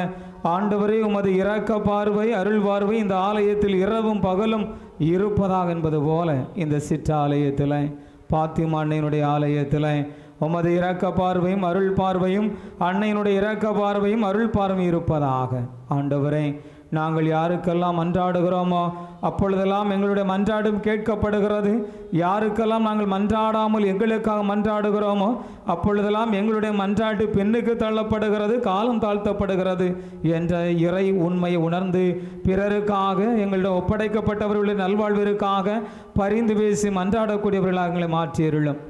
ஆண்டவரே, உமது இரக்க பார்வை அருள் பார்வை இந்த ஆலயத்தில் இரவும் பகலும் இருப்பதாக என்பது போல இந்த சிற்றாலயத்தில் பாத்திமா அன்னையினுடைய ஆலயத்தில் உமது இரக்க பார்வையும் அருள் பார்வையும் அன்னையினுடைய இரக்க பார்வையும் அருள் பார்வையும் இருப்பதாக. ஆண்டவரே, நாங்கள் யாருக்கெல்லாம் மன்றாடுகிறோமோ அப்பொழுதெல்லாம் எங்களுடைய மன்றாடும் கேட்கப்படுகிறது. யாருக்கெல்லாம் நாங்கள் மன்றாடாமல் எங்களுக்காக மன்றாடுகிறோமோ அப்பொழுதெல்லாம் எங்களுடைய மன்றாட்டு பெண்ணுக்கு தள்ளப்படுகிறது, காலம் தாழ்த்தப்படுகிறது என்ற இறை உண்மையை உணர்ந்து பிறருக்காக எங்களுடைய ஒப்படைக்கப்பட்டவர்களுடைய நல்வாழ்விற்காக பரிந்து பேசி மன்றாடக்கூடியவர்களாக எங்களை மாற்றியருளும்.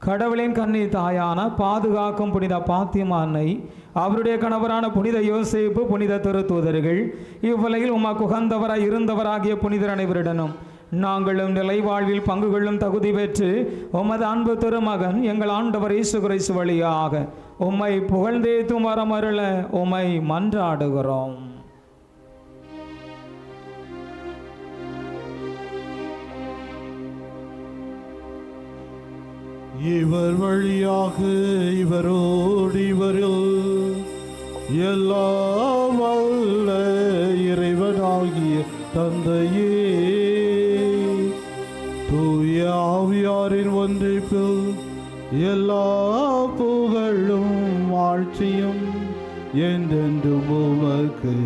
கடவுளின் கன்னி தாயான பாதுகாக்கும் புனித பாத்திமா அன்னை, அவருடைய கணவரான புனித யோசேப்பு, புனித திருத்தூதர்கள், இவ்வுலகில் உமக்கு உகந்தவராய் இருந்தவராகிய புனிதர் அனைவருடனும் நாங்களும் நிலை வாழ்வில் பங்கு கொள்ளும் தகுதி பெற்று உமது அன்பு திருமகன் எங்கள் ஆண்டவர் இயேசு கிறிஸ்து வழியாக உம்மை புகழ்ந்தேத்தும் வரமருள உம்மை மன்றாடுகிறோம். இவர் வழியாக இவரோடு இவரில் எல்லாம் வல்ல இறைவனாகிய தந்தையே, தூய ஆவியாரின் ஒன்றிப்பில் எல்லா புகழும் ஆட்சியும் என்றென்றும் உமக்கு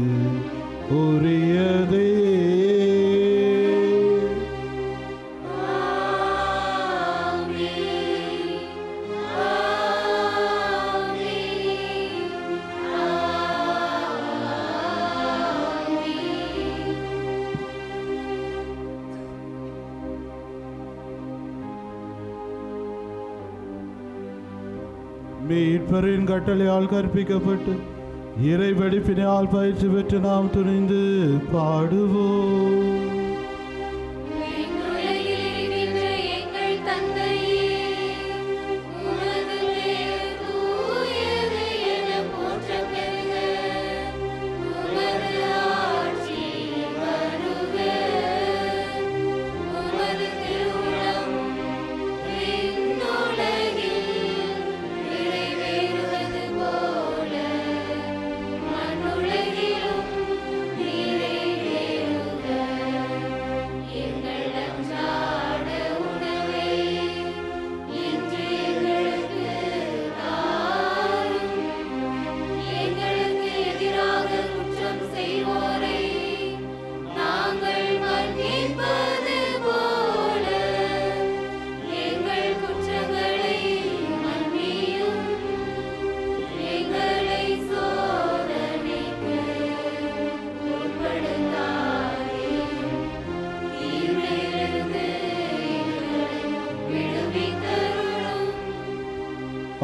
உரியதே. மீட்பரின் கட்டளையால் கற்பிக்கப்பட்டு இறை வெடிப்பினால் பயிற்சி பெற்று நாம் துணிந்து பாடுவோம்.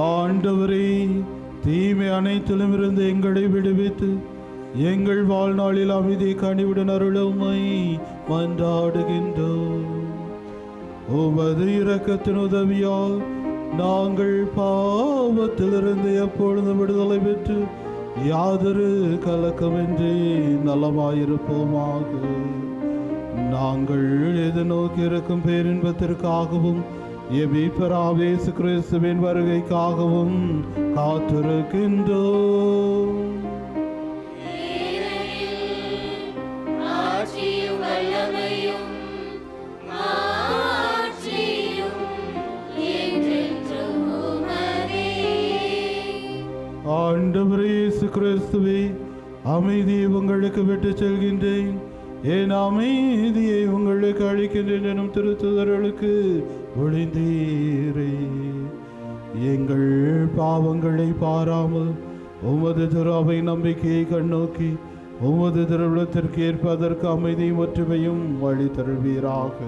ஆண்டவரே, தீமை அனைத்திலும் இருந்து எங்களை விடுவித்து எங்கள் வாழ்நாளில் அமைதி கனிவுடன் அருளுமை மன்றாடுகின்றோம். உமது இரக்கத்தின் உதவியால் நாங்கள் பாவத்திலிருந்து எப்பொழுதும் விடுதலை பெற்று யாதொரு கலக்கமின்றி நலமாயிருப்போமாக. நாங்கள் எதிர்நோக்கி இருக்கும் பேரின்பத்திற்காகவும் எபீப்பராம் இயேசு கிறிஸ்துவின் வருகைக்காகவும் காத்திருக்கின்றோம். ஆண்டவரே இயேசு கிறிஸ்துவே, அமைதியை உங்களுக்கு விட்டு செல்கின்றேன், என் அமைதியை உங்களுக்கு அளிக்கின்றேன் எனும் திருத்துதர்களுக்கு ஒளிந்தீரே. எங்கள் பாவங்களை பாராமல் உமது திரு நம்பிக்கையை கண்ணோக்கி உமது திருவிழத்திற்கு ஏற்பதற்கு அமைதியும் ஒற்றுமையும் வழி தருவீராக.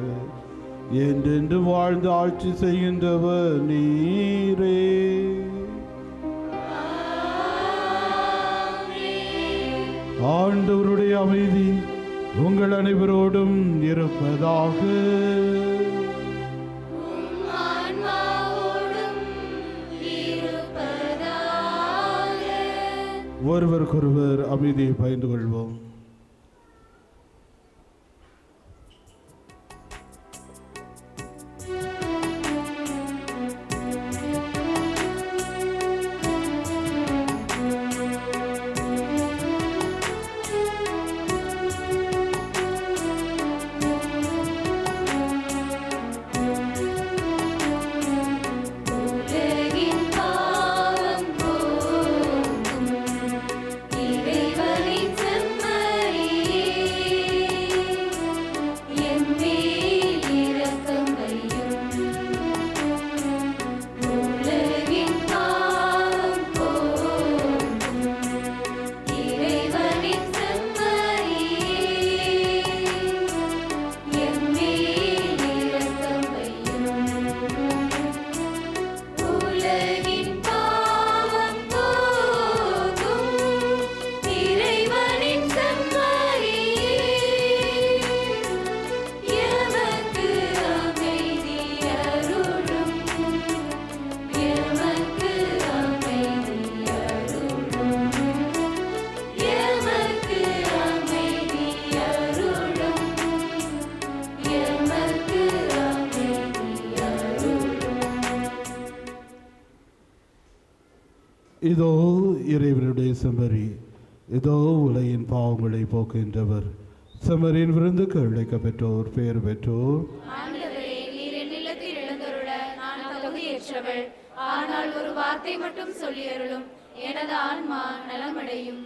என்றென்று வாழ்ந்து ஆட்சி செய்கின்றவர் நீரே. ஆண்டவருடைய அமைதி உங்கள் அனைவரோடும் இருப்பதாக. ஒருவருக்கொருவர் அமைதியை பகிர்ந்து கொள்வோம். இதோ இறைவனுடைய செம்மறி, இதோ உலகின் பாவங்களை போக்குகின்றவர். செம்மறியின் விருந்துக்கு அழைக்க பெற்றோர், பெயர் பெற்றோர். ஆனால் ஒரு வார்த்தை மட்டும் சொல்லியருளும், எனது ஆன்மா நலமடையும்.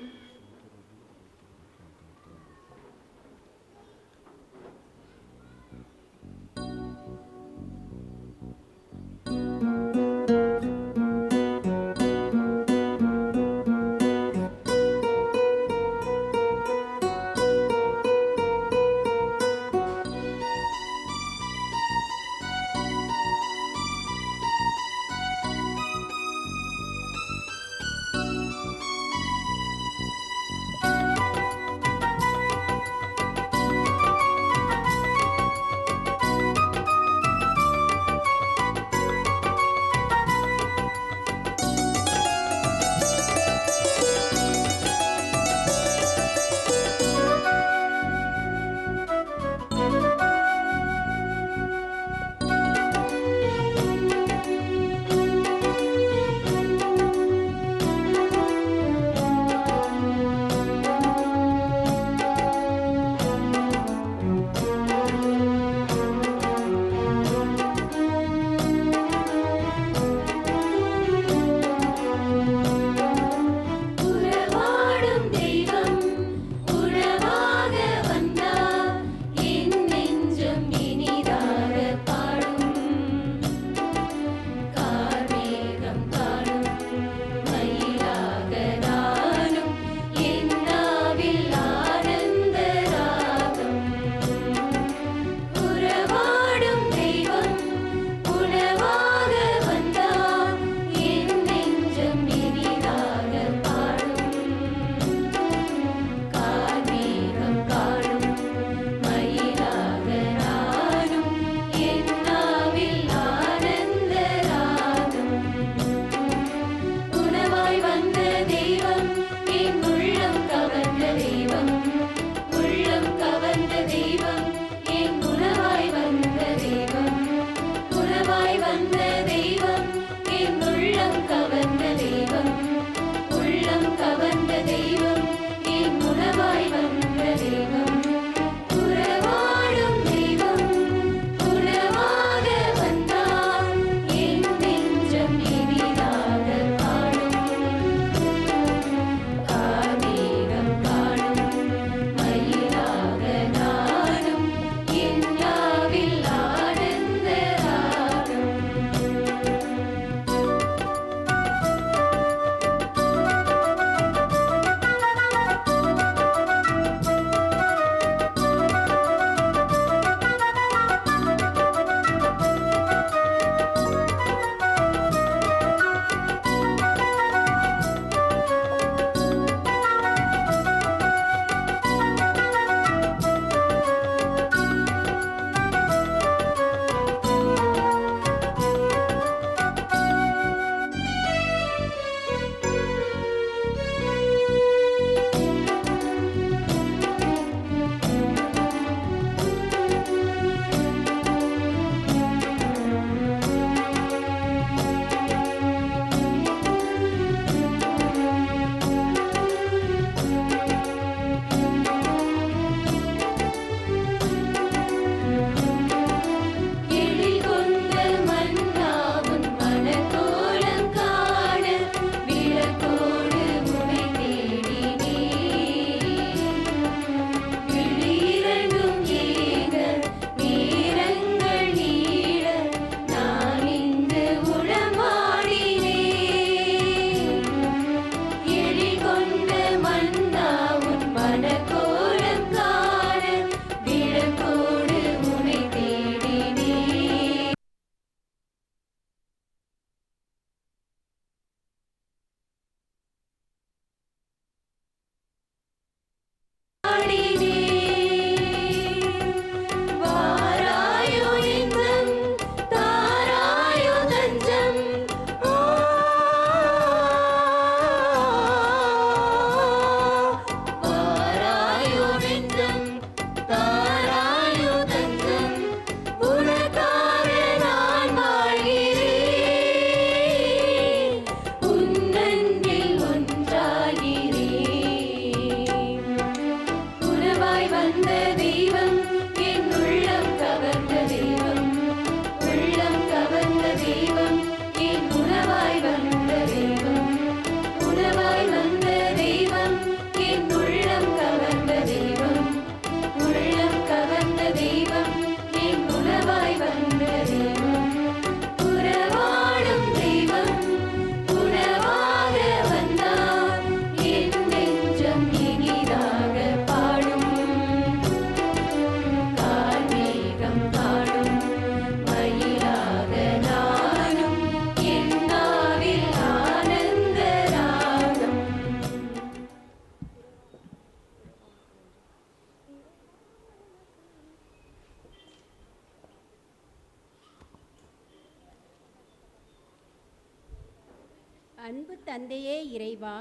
அன்பு தந்தையே இறைவா,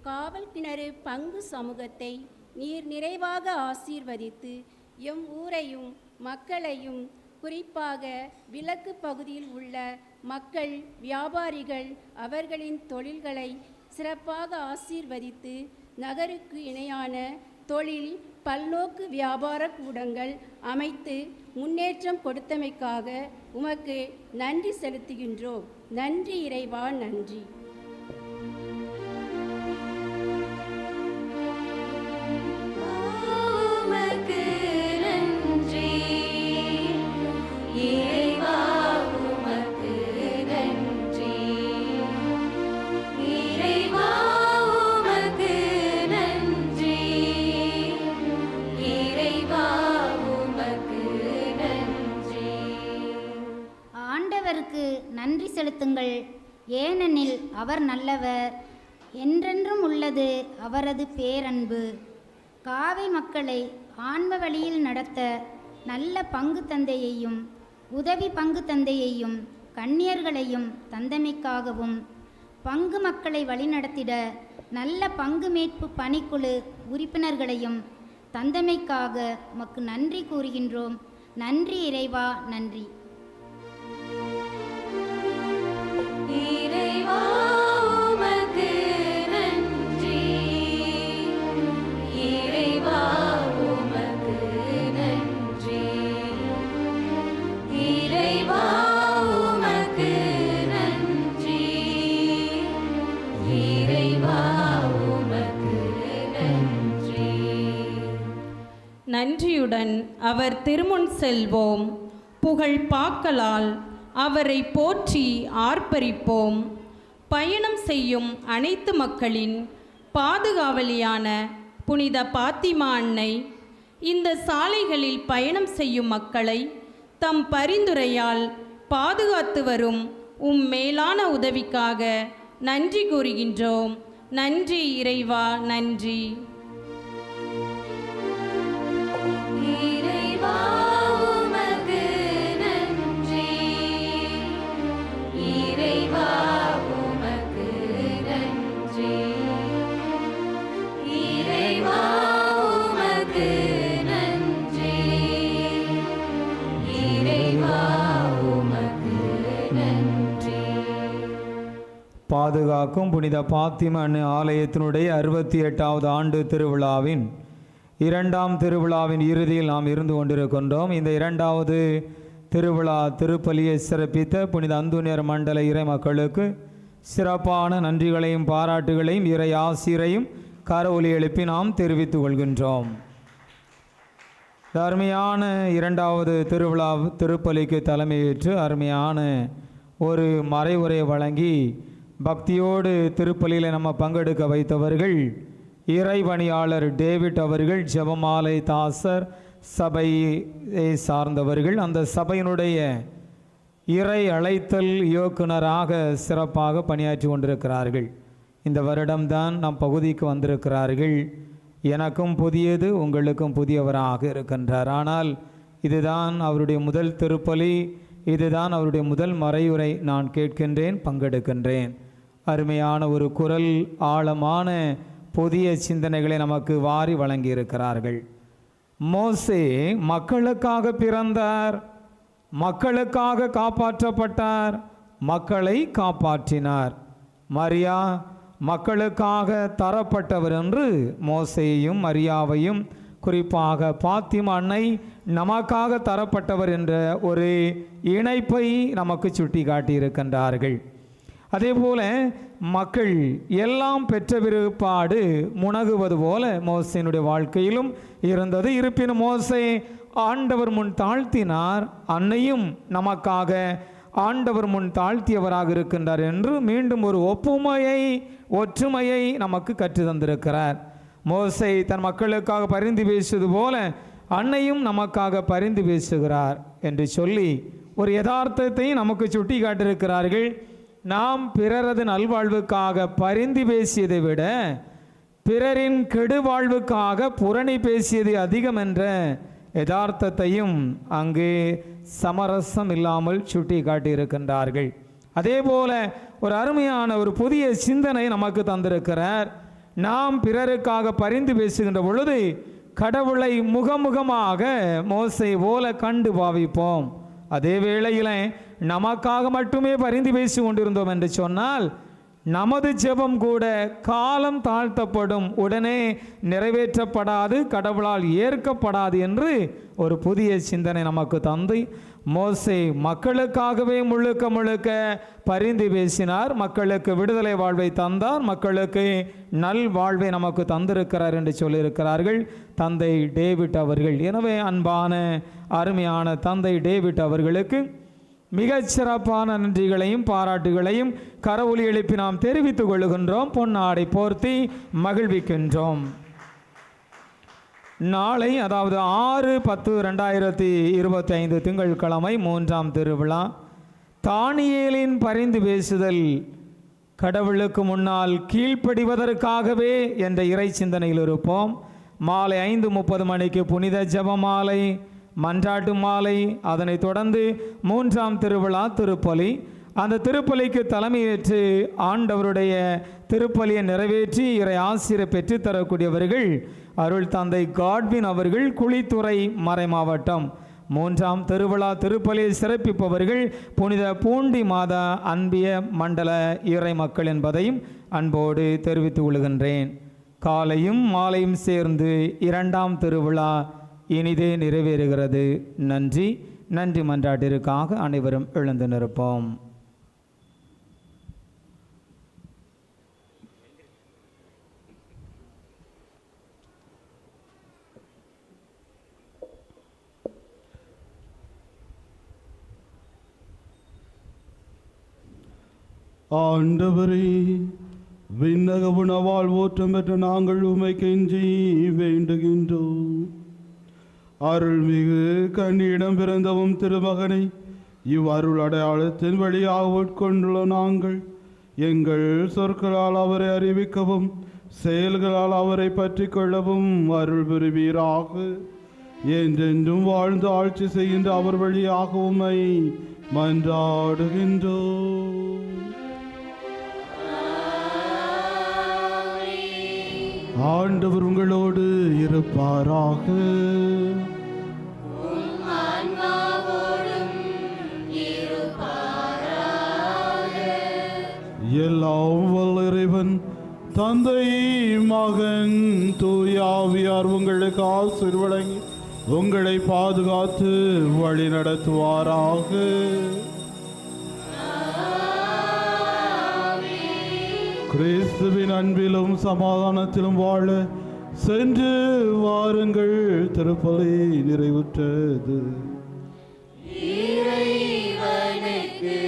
காவல் கிணறு பங்கு சமூகத்தை நீர் நிறைவாக ஆசீர்வதித்து எம் ஊரையும் மக்களையும், குறிப்பாக விலக்கு பகுதியில் உள்ள மக்கள், வியாபாரிகள் அவர்களின் தொழில்களை சிறப்பாக ஆசீர்வதித்து நகருக்கு இணையான தொழில், பல்நோக்கு வியாபார கூடங்கள் அமைத்து முன்னேற்றம் கொடுத்தமைக்காக உமக்கு நன்றி செலுத்துகின்றோம். நன்றி இறைவா, நன்றி. ஆண்டவருக்கு நன்றி செலுத்துங்கள், ஏனெனில் அவர் நல்லவர், என்றென்றும் உள்ளது அவரது பேரன்பு. காவை மக்களை ஆன்ம வழியில் நடத்த நல்ல பங்கு தந்தையையும் உதவி பங்கு தந்தையையும் கன்னியர்களையும் தந்தமைக்காகவும், பங்கு மக்களை வழிநடத்திட நல்ல பங்கு மீட்பு பணிக்குழு உறுப்பினர்களையும் தந்தமைக்காக உமக்கு நன்றி கூறுகின்றோம். நன்றி இறைவா, நன்றி. இறைவா உமக்கு நன்றி, இறைவா உமக்கு நன்றி, இறைவா உமக்கு நன்றி, இறைவா உமக்கு நன்றி. நன்றியுடன் அவர் திருமுன் செல்வோம், புகழ் பாக்கலால் அவரை போற்றி ஆர்ப்பரிப்போம். பயணம் செய்யும் அனைத்து மக்களின் பாதுகாவலியான புனித பாத்திமா அன்னை இந்த சாலைகளில் பயணம் செய்யும் மக்களை தம் பரிந்துரையால் பாதுகாத்து வரும் மேலான உதவிக்காக நன்றி கூறுகின்றோம். நன்றி இறைவா, நன்றி. இறைவா உமக்கு நன்றி, இறைவா உமக்கு நன்றி, இறைவா உமக்கு நன்றி, இறைவா உமக்கு நன்றி. பாதுகாக்கும் புனித பாத்திமா அன்னை ஆலயத்தினுடைய 68வது ஆண்டு திருவிழாவின் 2ஆம் திருவிழாவின் இறுதியில் நாம் இருந்து கொண்டிருக்கின்றோம். இந்த 2வது திருவிழா திருப்பலியை சிறப்பித்த புனித அந்தோனியார் மண்டல இறை மக்களுக்கு சிறப்பான நன்றிகளையும் பாராட்டுகளையும் இறை ஆசிரையும் கரவொலி எழுப்பி நாம் தெரிவித்துக் கொள்கின்றோம். அருமையான 2வது திருவிழா திருப்பலிக்கு தலைமையேற்று அருமையான ஒரு மறைவுரை வழங்கி பக்தியோடு திருப்பலியில் நம்ம பங்கெடுக்க வைத்தவர்கள் இறைபணியாளர் டேவிட் அவர்கள், ஜெபமாலை தாசர் சபையை சார்ந்தவர்கள், அந்த சபையினுடைய இறை அழைத்தல் இயக்குனராக சிறப்பாக பணியாற்றி கொண்டிருக்கிறார்கள். இந்த வருடம்தான் நம் பகுதிக்கு வந்திருக்கிறார்கள். எனக்கும் புதியது, உங்களுக்கும் புதியவராக இருக்கின்றார். ஆனால் இதுதான் அவருடைய முதல் திருப்பலி, இதுதான் அவருடைய முதல் மறையுரை. நான் கேட்கின்றேன், பங்கெடுக்கின்றேன். அருமையான ஒரு குரல், ஆழமான புதிய சிந்தனைகளை நமக்கு வாரி வழங்கியிருக்கிறார்கள். மோசே மக்களுக்காக பிறந்தார், மக்களுக்காக காப்பாற்றப்பட்டார், மக்களை காப்பாற்றினார். மரியா மக்களுக்காக தரப்பட்டவர் என்று மோசேயையும் மரியாவையும், குறிப்பாக பாத்திமா அன்னை நமக்காக தரப்பட்டவர் என்ற ஒரு இணைப்பை நமக்கு சுட்டி காட்டியிருக்கின்றார்கள். அதே போல மக்கள் எல்லாம் பெற்ற பிற்பாடு முனகுவது போல மோசேனுடைய வாழ்க்கையிலும் இருந்தது. இருப்பினும் மோசே ஆண்டவர் முன் தாழ்த்தினார், அன்னையும் நமக்காக ஆண்டவர் முன் தாழ்த்தியவராக இருக்கின்றார் என்று மீண்டும் ஒரு ஒற்றுமையை நமக்கு கற்று தந்திருக்கிறார். மோசே தன் மக்களுக்காக பரிந்து பேசுவது போல அன்னையும் நமக்காக பரிந்து பேசுகிறார் என்று சொல்லி ஒரு யதார்த்தத்தை நமக்கு சுட்டி காட்டியிருக்கிறார்கள். நாம் பிறரது நல்வாழ்வுக்காக பரிந்து பேசியதை விட பிறரின் கெடுவாழ்வுக்காக புரணி பேசியது அதிகம் என்ற யதார்த்தத்தையும் அங்கு சமரசம் இல்லாமல் சுட்டி காட்டியிருக்கின்றார்கள். அதே போல ஒரு அருமையான ஒரு புதிய சிந்தனை நமக்கு தந்திருக்கிறார். நாம் பிறருக்காக பரிந்து பேசுகின்ற பொழுது கடவுளை முகமுகமாக மோசே போல கண்டு பாவிப்போம். அதே வேளையில் நமக்காக மட்டுமே பரிந்து பேசி கொண்டிருந்தோம் என்று சொன்னால் நமது ஜெபம் கூட காலம் தாழ்த்தப்படும், உடனே நிறைவேற்றப்படாது, கடவுளால் ஏற்கப்படாது என்று ஒரு புதிய சிந்தனை நமக்கு தந்து மோசே மக்களுக்காகவே முழுக்க முழுக்க பரிந்து பேசினார். மக்களுக்கு விடுதலை வாழ்வை தந்தார், மக்களுக்கு நல் வாழ்வை நமக்கு தந்திருக்கிறார் என்று சொல்லியிருக்கிறார்கள் தந்தை டேவிட் அவர்கள். எனவே அன்பான அருமையான தந்தை டேவிட் அவர்களுக்கு மிகச்சிறப்பான நன்றிகளையும் பாராட்டுகளையும் கரவொலி எழுப்பி நாம் தெரிவித்துக் கொள்கின்றோம். பொன்னாடை போர்த்தி மகிழ்விக்கின்றோம். நாளை அதாவது 6/10/2025 திங்கட்கிழமை 3ஆம் திருவிழா தானியேலின் பரிந்து பேசுதல் கடவுளுக்கு முன்னால் கீழ்ப்படிவதற்காகவே என்ற இறை சிந்தனையில் இருப்போம். மாலை 5:30 மணிக்கு புனித ஜெபமாலை, மன்றாட்டு மாலை, அதனைத் தொடர்ந்து 3ஆம் திருவிழா திருப்பலி. அந்த திருப்பலிக்கு தலைமையேற்று ஆண்டவருடைய திருப்பலியை நிறைவேற்றி இறை ஆசிரியரை பெற்றுத்தரக்கூடியவர்கள் அருள் தந்தை காட்வின் அவர்கள், குழித்துறை மறைமாவட்டம். 3ஆம் திருவிழா திருப்பலியை சிறப்பிப்பவர்கள் புனித பூண்டி மாதா அன்பிய மண்டல இறை மக்கள் என்பதையும் அன்போடு தெரிவித்துக் கொள்கின்றேன். காலையும் மாலையும் சேர்ந்து 2ஆம் திருவிழா இனிதே நிறைவேறுகிறது. நன்றி. நன்றி மன்றாட்டிற்காக அனைவரும் எழுந்து நிற்போம். ஆண்டவரே, விண்ணக உணவால் ஊற்றம் பெற்ற நாங்கள் உமை கெஞ்சி வேண்டுகின்றோம். அருள்மிகு கன்னியிடம் பிறந்தவும் திருமகனை இவ்வருள் அடையாளத்தின் வழியாக உட்கொண்டுள்ள நாங்கள் எங்கள் சொற்களால் அவரை அறிவிக்கவும் செயல்களால் அவரை பற்றி கொள்ளவும் அருள் புரிவீராக. என்றென்றும் வாழ்ந்து ஆட்சி செய்கின்ற அவர் வழியாக உம்மை மன்றாடுகின்றோம். ஆண்டவர் உங்களோடு இருப்பாராக. எல்லாம் வல்ல இறைவன் தந்தை, மகன், தூய ஆவியார் உங்களுக்கு ஆசீர் வழங்கி உங்களை பாதுகாத்து வழி நடத்துவாராக. கிறிஸ்துவின் அன்பிலும் சமாதானத்திலும் வாழ சென்று வாருங்கள். திருப்பலி நிறைவுற்றது. இறைவனுக்கு